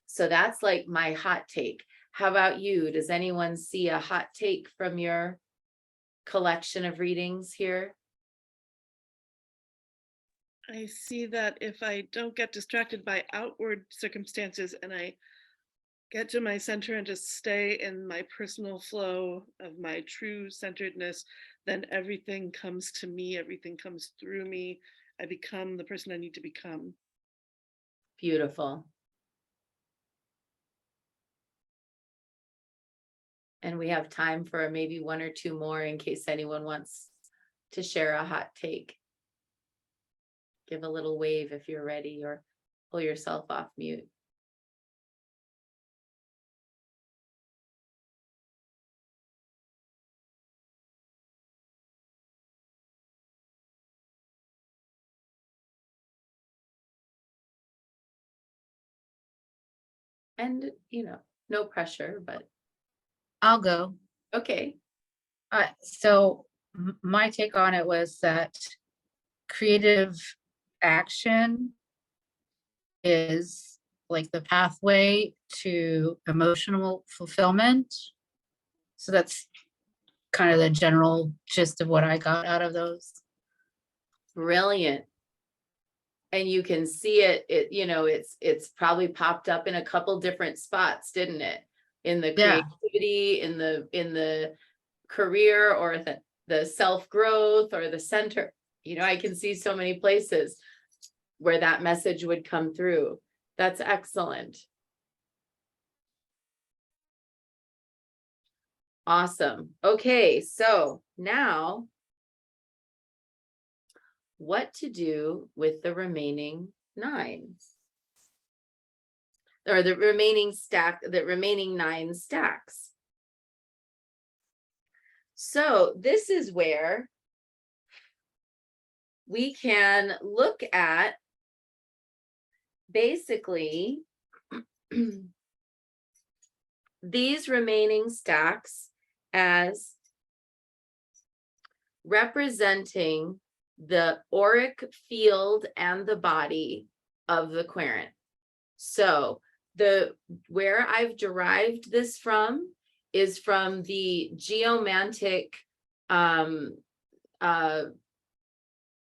So that's like my hot take. How about you? Does anyone see a hot take from your collection of readings here? I see that if I don't get distracted by outward circumstances and I get to my center and just stay in my personal flow of my true centeredness, then everything comes to me, everything comes through me. I become the person I need to become. Beautiful. And we have time for maybe one or two more in case anyone wants to share a hot take. Give a little wave if you're ready, or pull yourself off mute. And, no pressure, but I'll go. okay. So my take on it was that creative action is like the pathway to emotional fulfillment. So that's kind of the general gist of what I got out of those. Brilliant. And you can see it's probably popped up in a couple different spots, didn't it? In the Yeah. creativity, in the career, or the self-growth, or the center. I can see so many places where that message would come through. That's excellent. Awesome. Okay, so now what to do with the remaining 9, or the remaining 9 stacks. So this is where we can look at basically these remaining stacks as representing the auric field and the body of the querent. So where I've derived this from is from the geomantic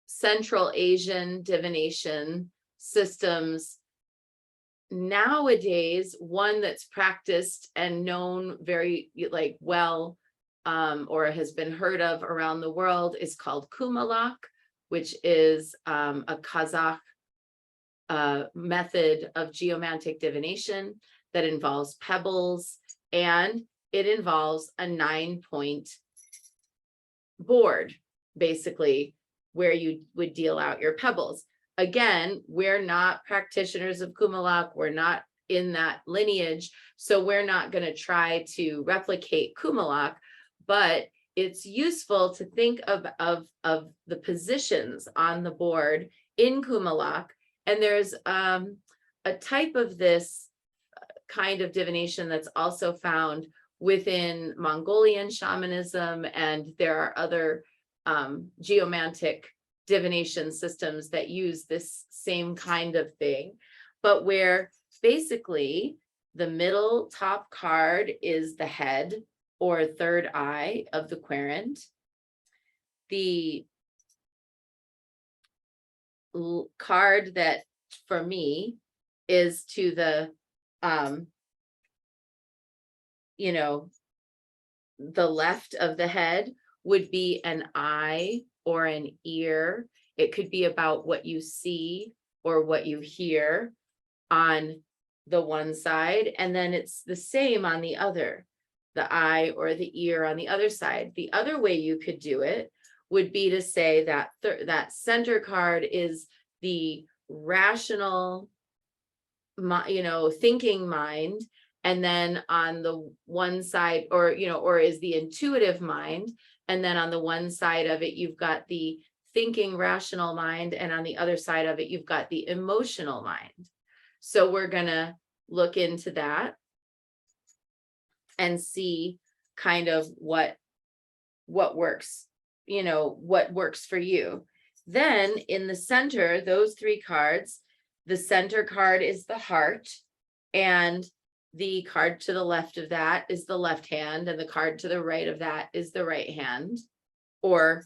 Central Asian divination systems. Nowadays, one that's practiced and known very like well, or has been heard of around the world, is called Kumalak, which is a Kazakh method of geomantic divination that involves pebbles, and it involves a 9-point board, basically, where you would deal out your pebbles. Again, we're not practitioners of Kumalak, we're not in that lineage, so we're not going to try to replicate Kumalak, but it's useful to think of the positions on the board in Kumalak. And there's a type of this kind of divination that's also found within Mongolian shamanism, and there are other geomantic divination systems that use this same kind of thing, but where basically the middle top card is the head or third eye of the querent. The card that for me is to the the left of the head would be an eye or an ear. It could be about what you see or what you hear on the one side, and then it's the same on the other, the eye or the ear on the other side. The other way you could do it would be to say that that center card is the rational, thinking mind, and then on the one side, or is the intuitive mind, and then on the one side of it you've got the thinking rational mind, and on the other side of it you've got the emotional mind. So we're gonna look into that and see kind of what works, what works for you. Then in the center, those three cards, the center card is the heart, and the card to the left of that is the left hand, and the card to the right of that is the right hand, or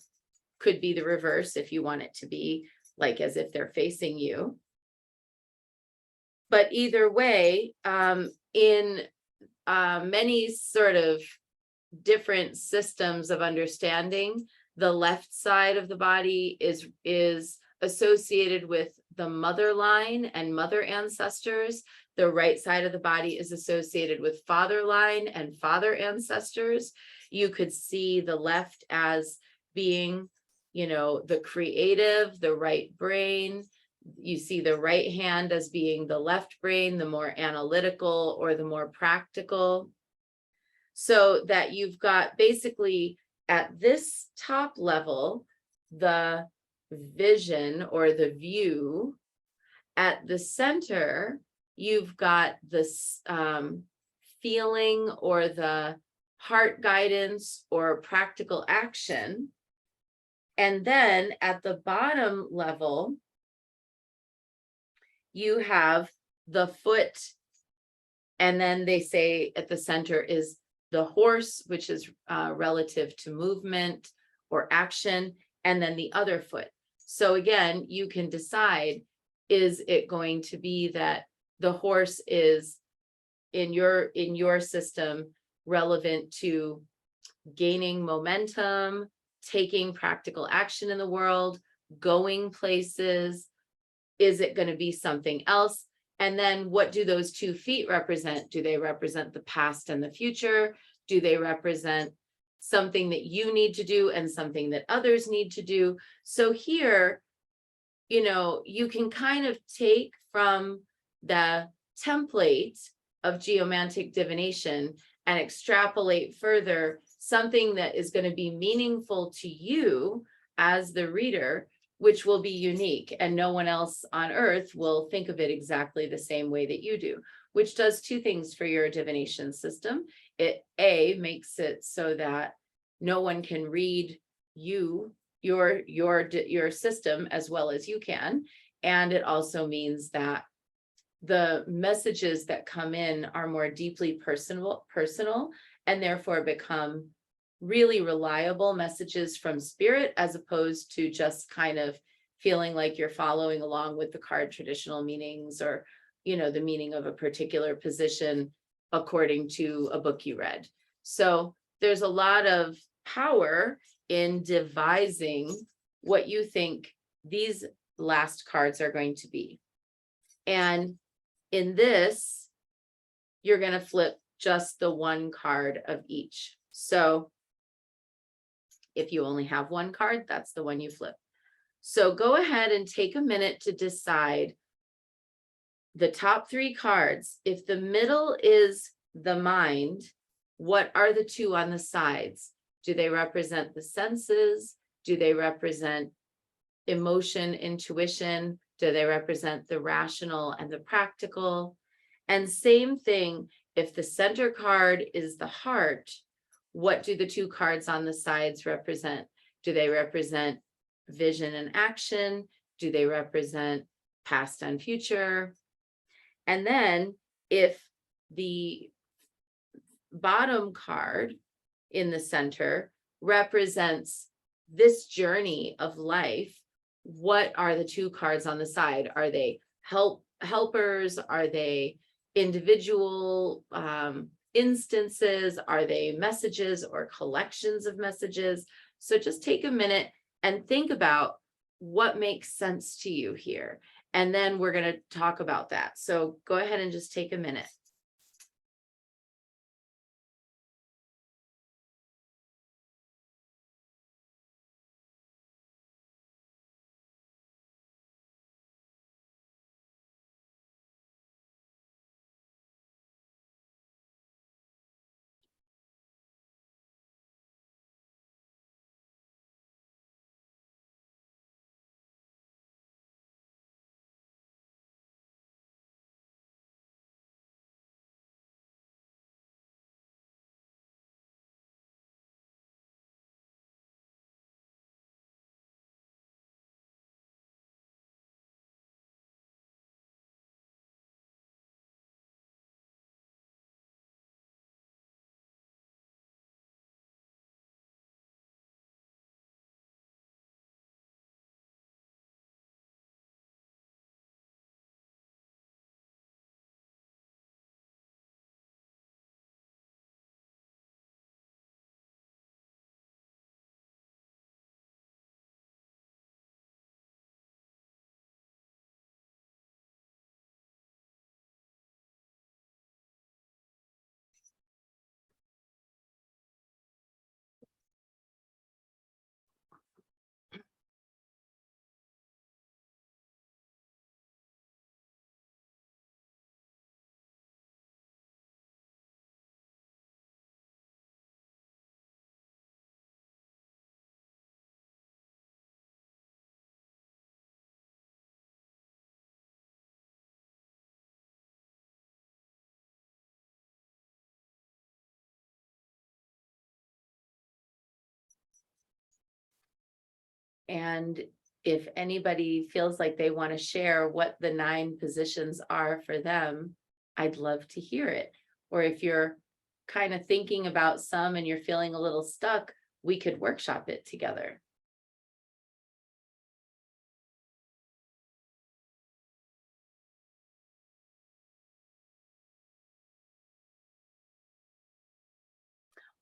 could be the reverse if you want it to be like as if they're facing you. But either way, in many sort of different systems of understanding, the left side of the body is associated with the mother line and mother ancestors. The right side of the body is associated with father line and father ancestors. You could see the left as being, the creative, the right brain. You see the right hand as being the left brain, the more analytical or the more practical. So that you've got basically at this top level, the vision or the view. At the center, you've got this feeling or the heart guidance or practical action. And then at the bottom level, you have the foot, and then they say at the center is the horse, which is relative to movement or action, and then the other foot. So again, you can decide, is it going to be that the horse is in your system relevant to gaining momentum, taking practical action in the world, going places? Is it going to be something else? And then what do those 2 feet represent? Do they represent the past and the future? Do they represent something that you need to do and something that others need to do? So here, you can kind of take from the template of geomantic divination and extrapolate further something that is going to be meaningful to you as the reader, which will be unique, and no one else on earth will think of it exactly the same way that you do. which does two things for your divination system. It makes it so that no one can read you, your system as well as you can. And it also means that the messages that come in are more deeply personal, and therefore become really reliable messages from spirit, as opposed to just kind of feeling like you're following along with the card traditional meanings, or, you know, the meaning of a particular position according to a book you read. So there's a lot of power in devising what you think these last cards are going to be. And in this, you're going to flip just the one card of each. So if you only have one card, that's the one you flip. So go ahead and take a minute to decide the top three cards. If the middle is the mind, what are the two on the sides? Do they represent the senses? Do they represent emotion, intuition? Do they represent the rational and the practical? And same thing, if the center card is the heart, what do the two cards on the sides represent? Do they represent vision and action? Do they represent past and future? And then if the bottom card in the center represents this journey of life, what are the two cards on the side? Are they helpers? Are they individual instances? Are they messages or collections of messages? So just take a minute and think about what makes sense to you here. And then we're going to talk about that. So go ahead and just take a minute. And if anybody feels like they want to share what the 9 positions are for them, I'd love to hear it. Or if you're kind of thinking about some and you're feeling a little stuck, we could workshop it together.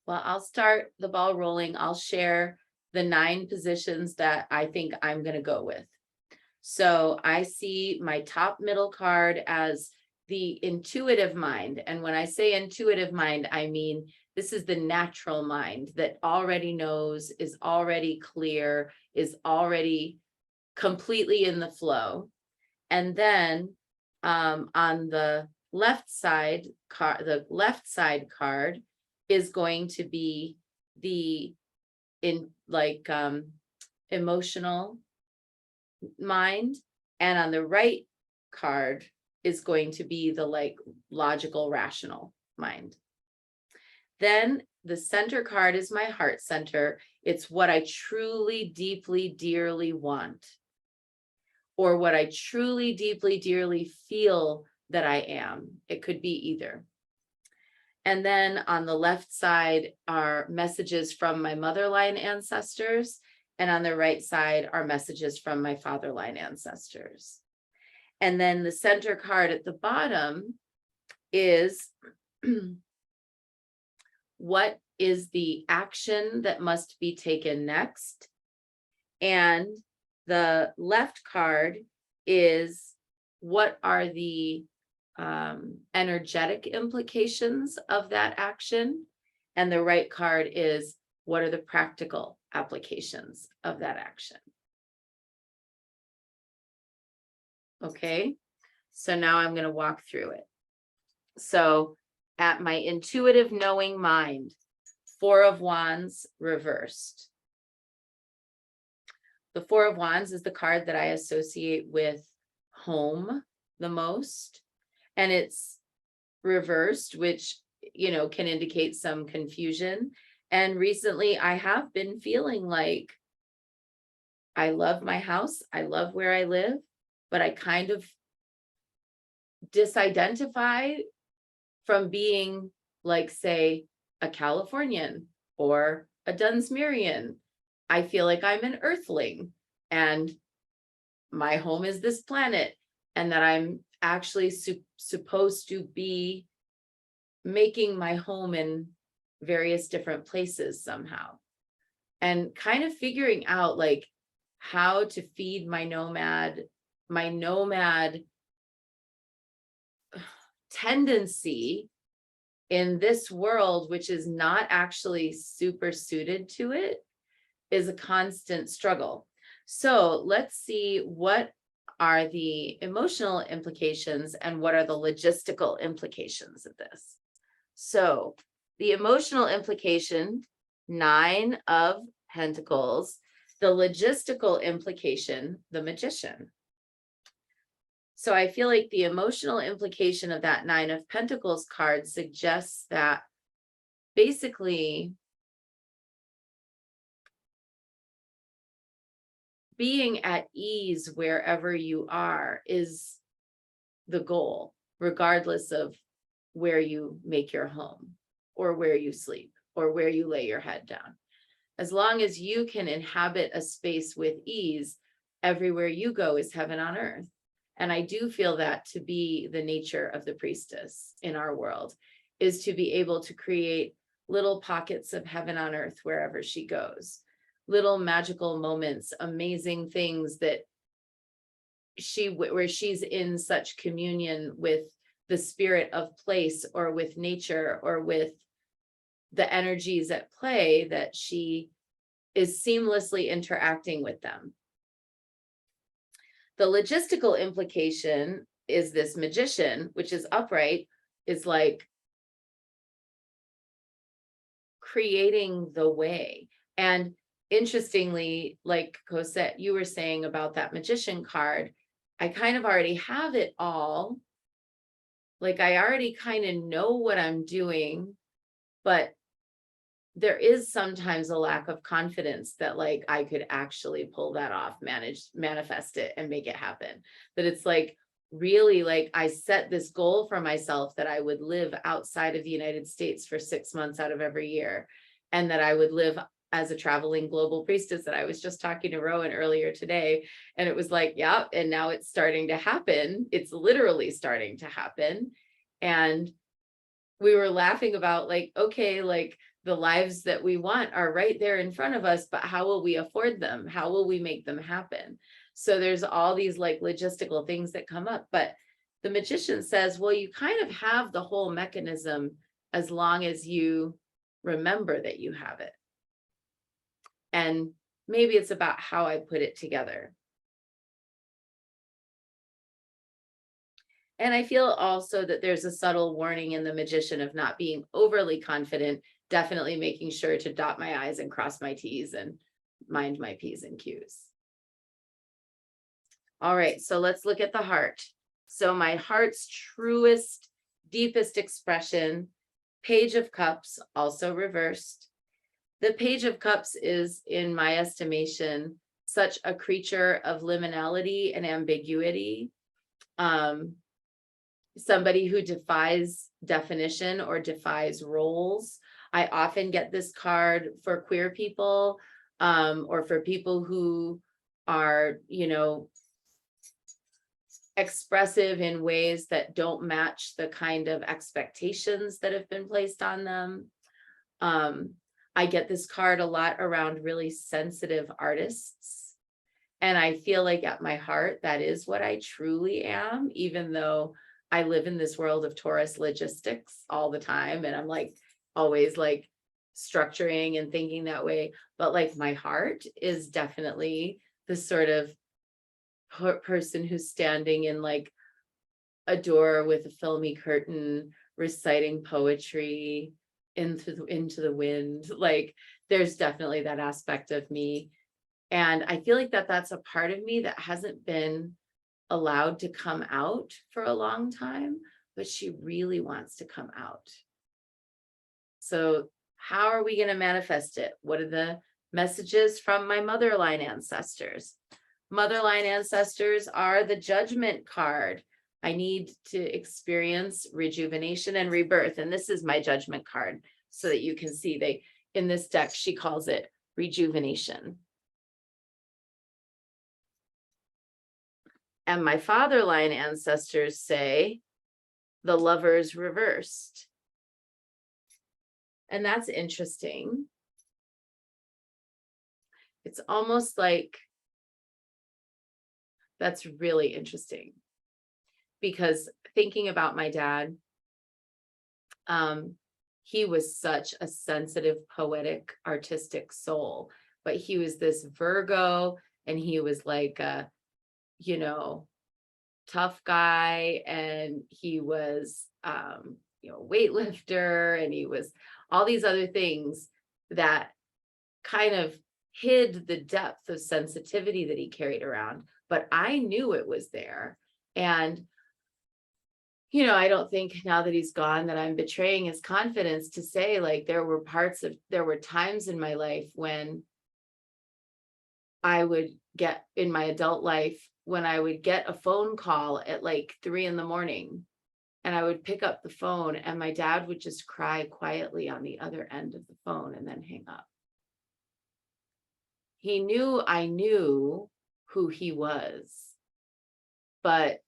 Well, I'll start the ball rolling. I'll share the 9 positions that I think I'm going to go with. So I see my top middle card as the intuitive mind. And when I say intuitive mind, I mean, this is the natural mind that already knows, is already clear, is already completely in the flow. And then on the left side card, the left side card is going to be the emotional mind, and on the right card is going to be the like logical, rational mind. Then the center card is my heart center. It's what I truly, deeply, dearly want, or what I truly, deeply, dearly feel that I am. It could be either. And then on the left side are messages from my motherline ancestors, and on the right side are messages from my fatherline ancestors. And then the center card at the bottom is what is the action that must be taken next? And the left card is what are the energetic implications of that action? And the right card is what are the practical applications of that action? Okay, so now I'm going to walk through it. So at my intuitive knowing mind, 4 of Wands reversed. The 4 of Wands is the card that I associate with home the most, and it's reversed, which, you know, can indicate some confusion. And recently I have been feeling like I love my house, I love where I live, but I kind of disidentify from being like, say, a Californian or a Dunsmerian. I feel like I'm an earthling and my home is this planet, and that I'm actually supposed to be making my home in various different places somehow, and kind of figuring out like how to feed my nomad tendency in this world, which is not actually super suited to it, is a constant struggle. So let's see what are the emotional implications and what are the logistical implications of this. So the emotional implication, 9 of Pentacles, the logistical implication, the Magician. So I feel like the emotional implication of that 9 of Pentacles card suggests that basically being at ease wherever you are is the goal, regardless of where you make your home or where you sleep or where you lay your head down. As long as you can inhabit a space with ease, everywhere you go is heaven on earth. And I do feel that to be the nature of the priestess in our world, is to be able to create little pockets of heaven on earth wherever she goes. Little magical moments, amazing things that where she's in such communion with the spirit of place or with nature or with the energies at play, that she is seamlessly interacting with them. The logistical implication is this Magician, which is upright, is like creating the way. And interestingly, like Cosette, you were saying about that Magician card, I kind of already have it all. Like I already kind of know what I'm doing, but there is sometimes a lack of confidence that like I could actually pull that off, manifest it and make it happen. That it's like really like I set this goal for myself that I would live outside of the United States for 6 months out of every year, and that I would live as a traveling global priestess. That I was just talking to Rowan earlier today, and it was like, yeah, and now it's starting to happen. It's literally starting to happen. And we were laughing about like, okay, like the lives that we want are right there in front of us, but how will we afford them? How will we make them happen? So there's all these like logistical things that come up, but the Magician says, well, you kind of have the whole mechanism as long as you remember that you have it. And maybe it's about how I put it together. And I feel also that there's a subtle warning in the Magician of not being overly confident, definitely making sure to dot my I's and cross my T's and mind my P's and Q's. All right, so let's look at the heart. So my heart's truest, deepest expression, Page of Cups, also reversed. The Page of Cups is, in my estimation, such a creature of liminality and ambiguity. Somebody who defies definition or defies roles. I often get this card for queer people, or for people who are, you know, expressive in ways that don't match the kind of expectations that have been placed on them. I get this card a lot around really sensitive artists. And I feel like at my heart, that is what I truly am, even though I live in this world of Taurus logistics all the time. And I'm like, always like structuring and thinking that way. But like my heart is definitely the sort of person who's standing in like a door with a filmy curtain, reciting poetry into the wind. Like there's definitely that aspect of me. And I feel like that's a part of me that hasn't been allowed to come out for a long time, but she really wants to come out. So how are we going to manifest it? What are the messages from my motherline ancestors? Motherline ancestors are the Judgment card. I need to experience rejuvenation and rebirth. And this is my Judgment card so that you can see in this deck, she calls it rejuvenation. And my fatherline ancestors say the Lovers reversed. And that's interesting. It's almost like that's really interesting, because thinking about my dad, he was such a sensitive, poetic, artistic soul, but he was this Virgo, and he was like a, you know, tough guy, and he was, you know, weightlifter, and he was all these other things that kind of hid the depth of sensitivity that he carried around. But I knew it was there. And, you know, I don't think now that he's gone that I'm betraying his confidence to say, like, there were times in my life when I would get, in my adult life, when I would get a phone call at like 3 a.m, and I would pick up the phone and my dad would just cry quietly on the other end of the phone and then hang up. He knew I knew who he was, but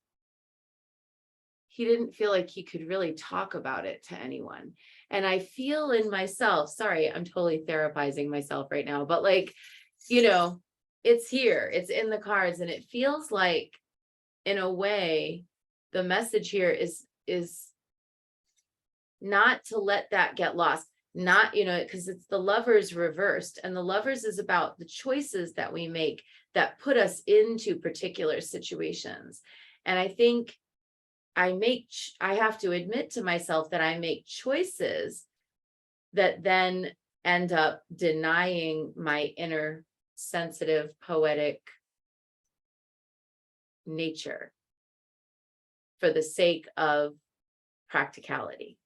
he didn't feel like he could really talk about it to anyone. And I feel in myself, sorry, I'm totally therapizing myself right now, but like, you know, it's here, it's in the cards, and it feels like, in a way, the message here is not to let that get lost. Not, you know, because it's the Lovers reversed, and the Lovers is about the choices that we make that put us into particular situations. And I think I have to admit to myself that I make choices that then end up denying my inner sensitive, poetic nature for the sake of practicality.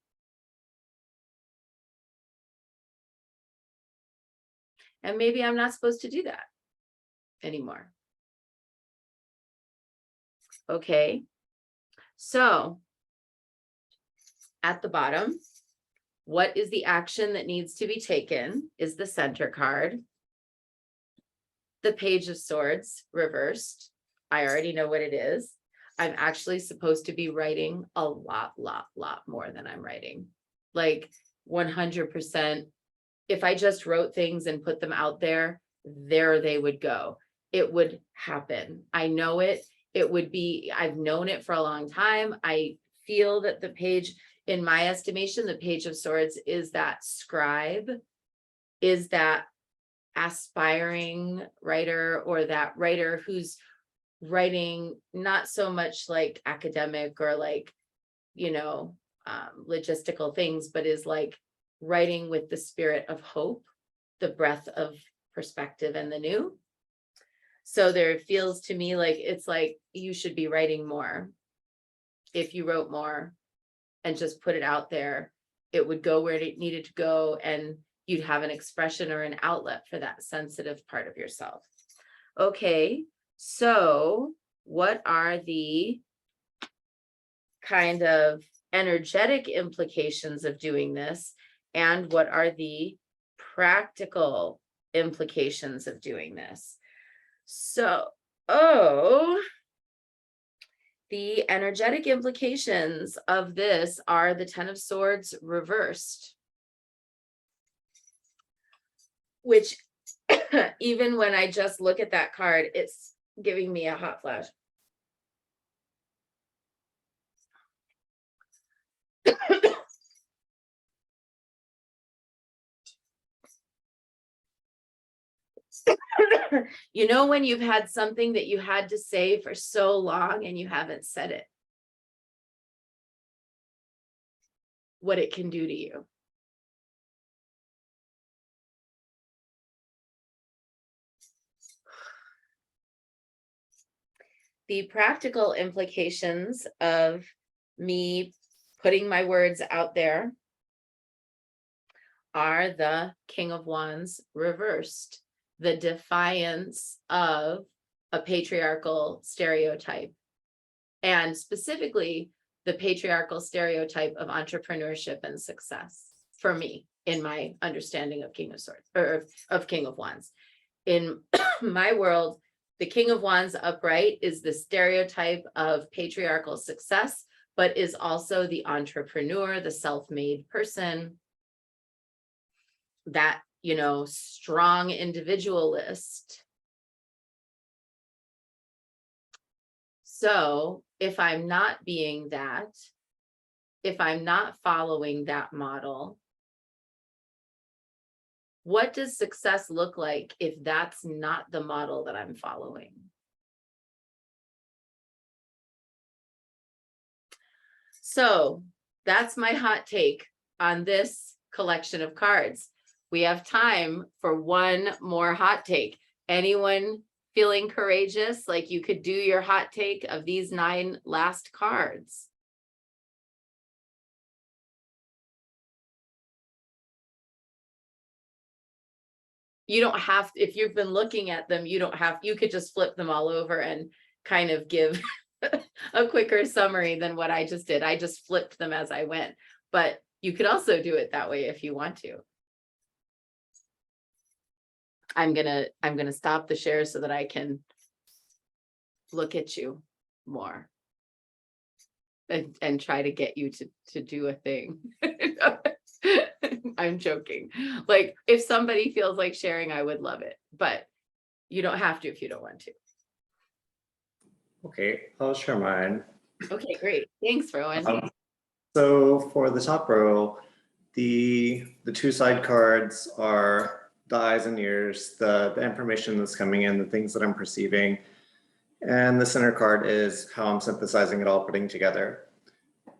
And maybe I'm not supposed to do that anymore. Okay. So at the bottom, what is the action that needs to be taken is the Center card. The Page of Swords reversed. I already know what it is. I'm actually supposed to be writing a lot more than I'm writing. Like 100%. If I just wrote things and put them out there they would go. It would happen. I know it. It would be, I've known it for a long time. I feel that the page, in my estimation, the Page of Swords is that scribe, is that aspiring writer, or that writer who's writing not so much like academic or like, you know, logistical things, but is like writing with the spirit of hope, the breath of perspective and the new. So there feels to me like it's like you should be writing more. if you wrote more and just put it out there, it would go where it needed to go, and you'd have an expression or an outlet for that sensitive part of yourself. Okay, so what are the kind of energetic implications of doing this? And what are the practical implications of doing this? So, the energetic implications of this are the Ten of Swords reversed, which even when I just look at that card, it's giving me a hot flash. You know, when you've had something that you had to say for so long and you haven't said it, what it can do to you. The practical implications of me putting my words out there are the King of Wands reversed, the defiance of a patriarchal stereotype, and specifically the patriarchal stereotype of entrepreneurship and success for me, in my understanding of King of Swords, or of King of Wands. In my world, the King of Wands upright is the stereotype of patriarchal success, but is also the entrepreneur, the self-made person, that, you know, strong individualist. So if I'm not being that, if I'm not following that model, what does success look like if that's not the model that I'm following? So that's my hot take on this collection of cards. We have time for one more hot take. Anyone feeling courageous, like you could do your hot take of these 9 last cards? You don't have, if you've been looking at them, you don't have, you could just flip them all over and kind of give a quicker summary than what I just did. I just flipped them as I went, but you could also do it that way if you want to. I'm gonna stop the share so that I can look at you more and try to get you to do a thing. I'm joking. Like, if somebody feels like sharing, I would love it, but you don't have to if you don't want to. Okay, I'll share mine. Okay, great. Thanks, Rowan. So for the top row, the 2 side cards are the eyes and ears, the information that's coming in, the things that I'm perceiving. And the center card is how I'm synthesizing it all, putting together.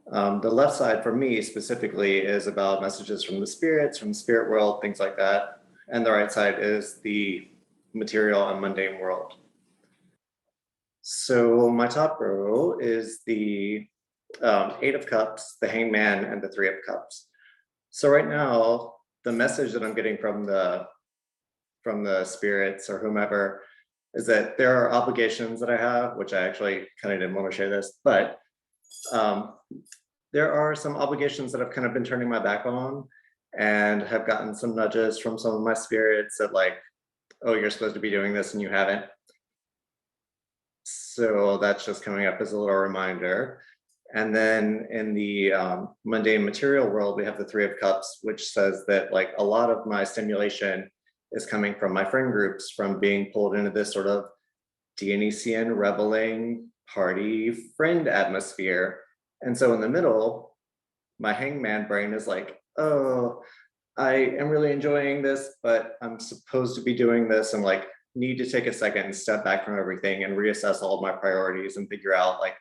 The left side for me specifically is about messages from the spirits, from the spirit world, things like that. And the right side is the material and mundane world. So my top row is the 8 of Cups, the Hangman, and the 3 of Cups. So right now, the message that I'm getting from the spirits or whomever is that there are obligations that I have, which I actually kind of didn't want to share this, but there are some obligations that I've kind of been turning my back on, and have gotten some nudges from some of my spirits that, like, oh, you're supposed to be doing this and you haven't. So that's just coming up as a little reminder. And then in the mundane material world, we have the 3 of Cups, which says that, like, a lot of my stimulation is coming from my friend groups, from being pulled into this sort of Dionysian reveling party friend atmosphere. And so in the middle, my hangman brain is like, oh, I am really enjoying this, but I'm supposed to be doing this, and, like, need to take a second and step back from everything and reassess all of my priorities and figure out, like,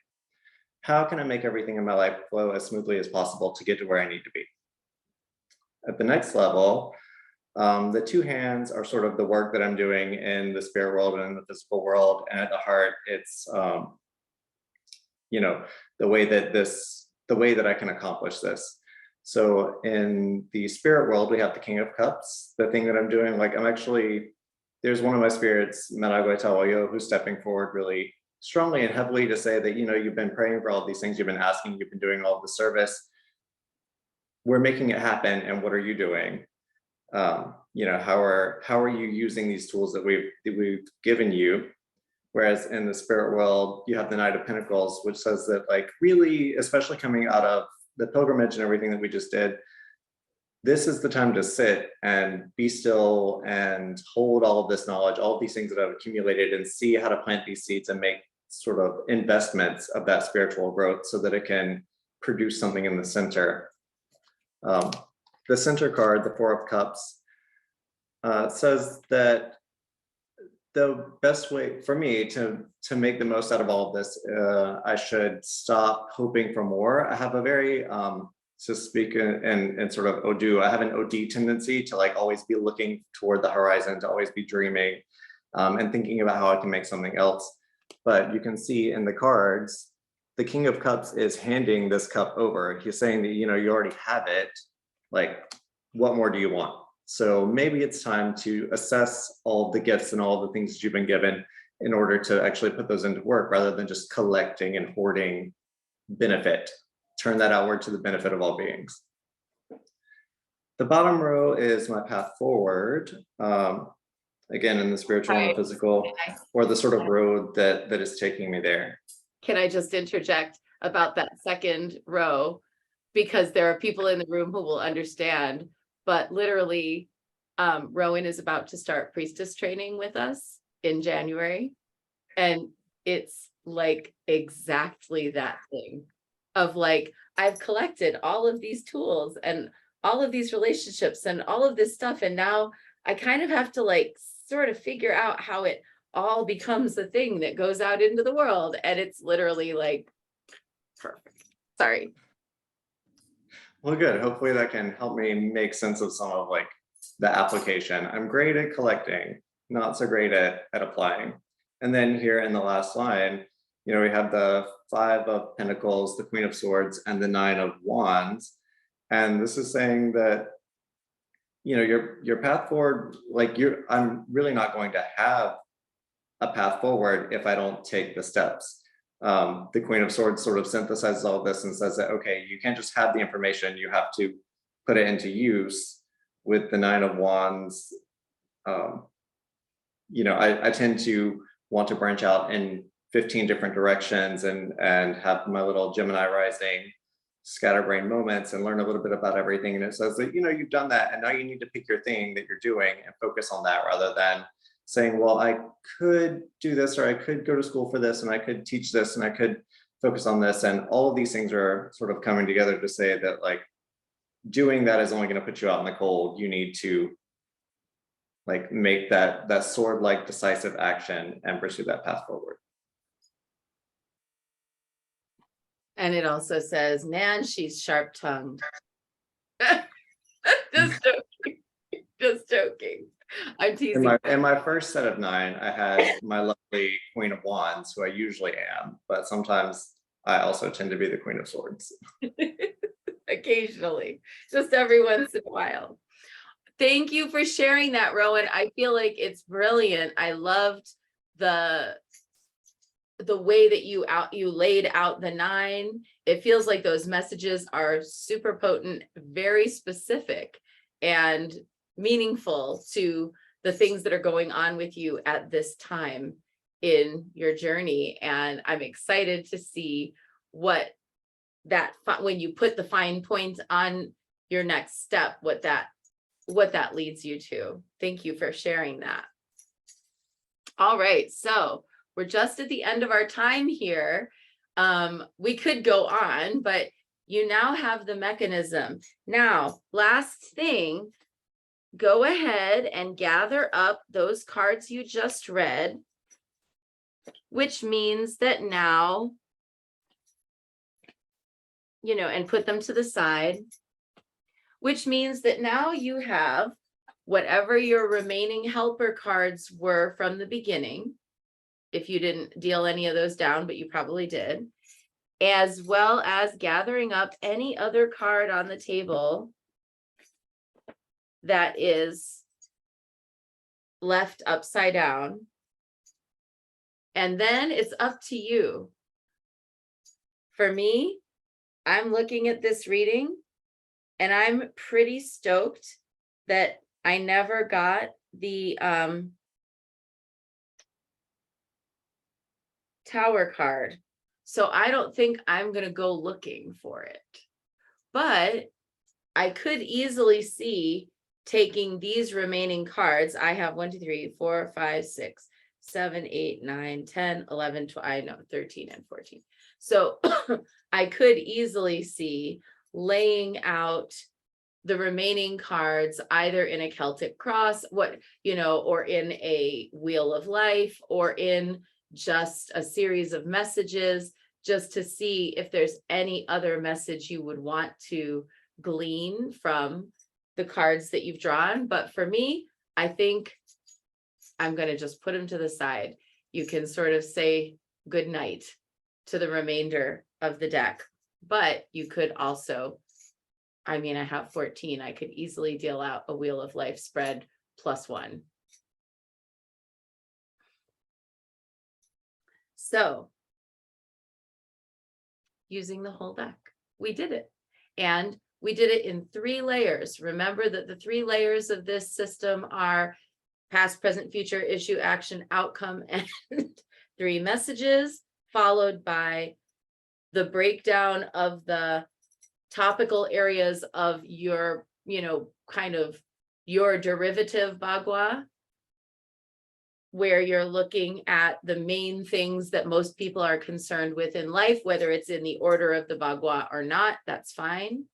how can I make everything in my life flow as smoothly as possible to get to where I need to be? At the next level, the 2 hands are sort of the work that I'm doing in the spirit world and in the physical world. And at the heart, it's you know, the way that I can accomplish this. So in the spirit world, we have the King of Cups. The thing that I'm doing, like there's one of my spirits, Managwaitawayo, who's stepping forward really strongly and heavily to say that, you've been praying for all these things, you've been asking, you've been doing all the service. We're making it happen, and what are you doing? How are you using these tools that we've given you? Whereas in the spirit world, you have the Knight of Pentacles, which says that, like, really, especially coming out of the pilgrimage and everything that we just did, this is the time to sit and be still and hold all of this knowledge, all of these things that I've accumulated, and see how to plant these seeds and make sort of investments of that spiritual growth so that it can produce something in the center. The center card, the Four of Cups, says that the best way for me to make the most out of all of this, I should stop hoping for more. I have a very, to speak in sort of Odu, I have an OD tendency to, like, always be looking toward the horizon, to always be dreaming and thinking about how I can make something else. But you can see in the cards, the King of Cups is handing this cup over. He's saying that, you already have it. Like, what more do you want? So maybe it's time to assess all of the gifts and all of the things that you've been given in order to actually put those into work, rather than just collecting and hoarding benefit. Turn that outward to the benefit of all beings. The bottom row is my path forward. Again, in the spiritual and physical, or the sort of road that is taking me there. Can I just interject about that second row? Because there are people in the room who will understand, but literally, Rowan is about to start priestess training with us in January. And it's like exactly that thing of, like, I've collected all of these tools and all of these relationships and all of this stuff. And now I kind of have to, like, sort of figure out how it all becomes the thing that goes out into the world. And it's literally like, perfect. Sorry. Well, good. Hopefully that can help me make sense of some of, like, the application. I'm great at collecting, not so great at applying. And then here in the last line, we have the Five of Pentacles, the Queen of Swords, and the Nine of Wands. And this is saying that, your path forward, like, I'm really not going to have a path forward if I don't take the steps. The Queen of Swords sort of synthesizes all this and says that, okay, you can't just have the information, you have to put it into use. With the Nine of Wands, I tend to want to branch out in 15 different directions and have my little Gemini rising scatterbrain moments and learn a little bit about everything. And it says that, you've done that, and now you need to pick your thing that you're doing and focus on that, rather than saying, well, I could do this, or I could go to school for this, and I could teach this, and I could focus on this. And all of these things are sort of coming together to say that, like, doing that is only going to put you out in the cold. You need to, like, make that sword-like decisive action and pursue that path forward. And it also says, man, she's sharp-tongued. Just joking. Just joking. I'm teasing. In my first set of 9, I had my lovely Queen of Wands, who I usually am, but sometimes I also tend to be the Queen of Swords. Occasionally, just every once in a while. Thank you for sharing that, Rowan. I feel like it's brilliant. I loved the way that you laid out the 9. It feels like those messages are super potent, very specific, and meaningful to the things that are going on with you at this time in your journey. And I'm excited to see what that, when you put the fine point on your next step, what that leads you to. Thank you for sharing that. All right, so we're just at the end of our time here. We could go on, but you now have the mechanism. Now, last thing, go ahead and gather up those cards you just read, which means that now, and put them to the side, which means that now you have whatever your remaining helper cards were from the beginning. If you didn't deal any of those down, but you probably did. as well as gathering up any other card on the table that is left upside down. And then it's up to you. For me, I'm looking at this reading and I'm pretty stoked that I never got the Tower card. So I don't think I'm going to go looking for it. But I could easily see taking these remaining cards. I have 1, 2, 3, 4, 5, 6, 7, 8, 9, 10, 11, 12, I know 13 and 14. So I could easily see laying out the remaining cards either in a Celtic cross, or in a wheel of life, or in just a series of messages, just to see if there's any other message you would want to glean from the cards that you've drawn. But for me, I think I'm going to just put them to the side. You can sort of say good night to the remainder of the deck, but you could also, I have 14. I could easily deal out a Wheel of Life spread +1. So using the whole deck, we did it. And we did it in 3 layers. Remember that the 3 layers of this system are past, present, future, issue, action, outcome, and 3 messages, followed by the breakdown of the topical areas of your, kind of your derivative Bagua, where you're looking at the main things that most people are concerned with in life, whether it's in the order of the Bagua or not, that's fine.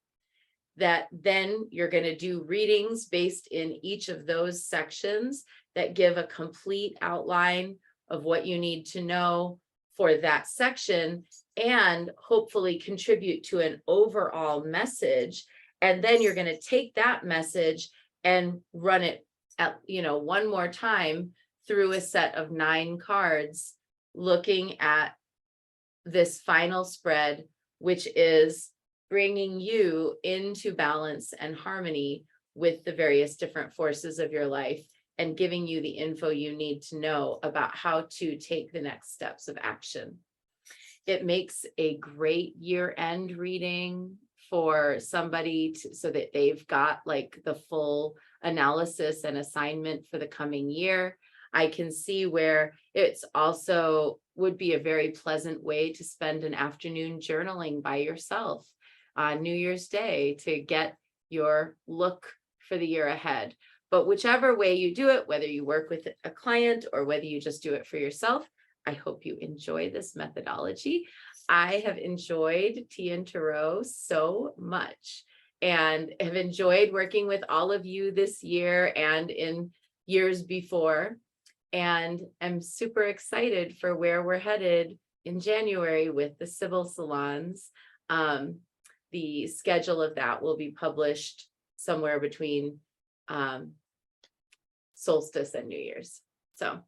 That then you're going to do readings based in each of those sections that give a complete outline of what you need to know for that section, and hopefully contribute to an overall message. And then you're going to take that message and run it at, one more time through a set of 9 cards, looking at this final spread, which is bringing you into balance and harmony with the various different forces of your life, and giving you the info you need to know about how to take the next steps of action. It makes a great year-end reading for somebody so that they've got like the full analysis and assignment for the coming year. I can see where it's also would be a very pleasant way to spend an afternoon journaling by yourself on New Year's Day to get your look for the year ahead. But whichever way you do it, whether you work with a client or whether you just do it for yourself, I hope you enjoy this methodology. I have enjoyed Tea and Tarot so much, and have enjoyed working with all of you this year and in years before. And I'm super excited for where we're headed in January with the Sibyl Salons. The schedule of that will be published somewhere between solstice and New Year's. So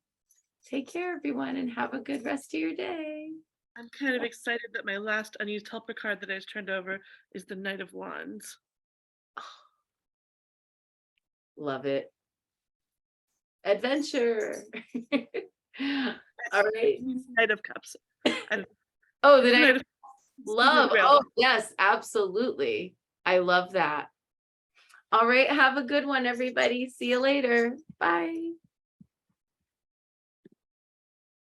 take care, everyone, and have a good rest of your day. I'm kind of excited that my last unused helper card that I just turned over is the Knight of Wands. Love it. Adventure. All right. Knight of Cups. Oh, the Knight Knight of of Love. Grail. Oh, yes, absolutely. I love that. All right. Have a good one, everybody. See you later. Bye.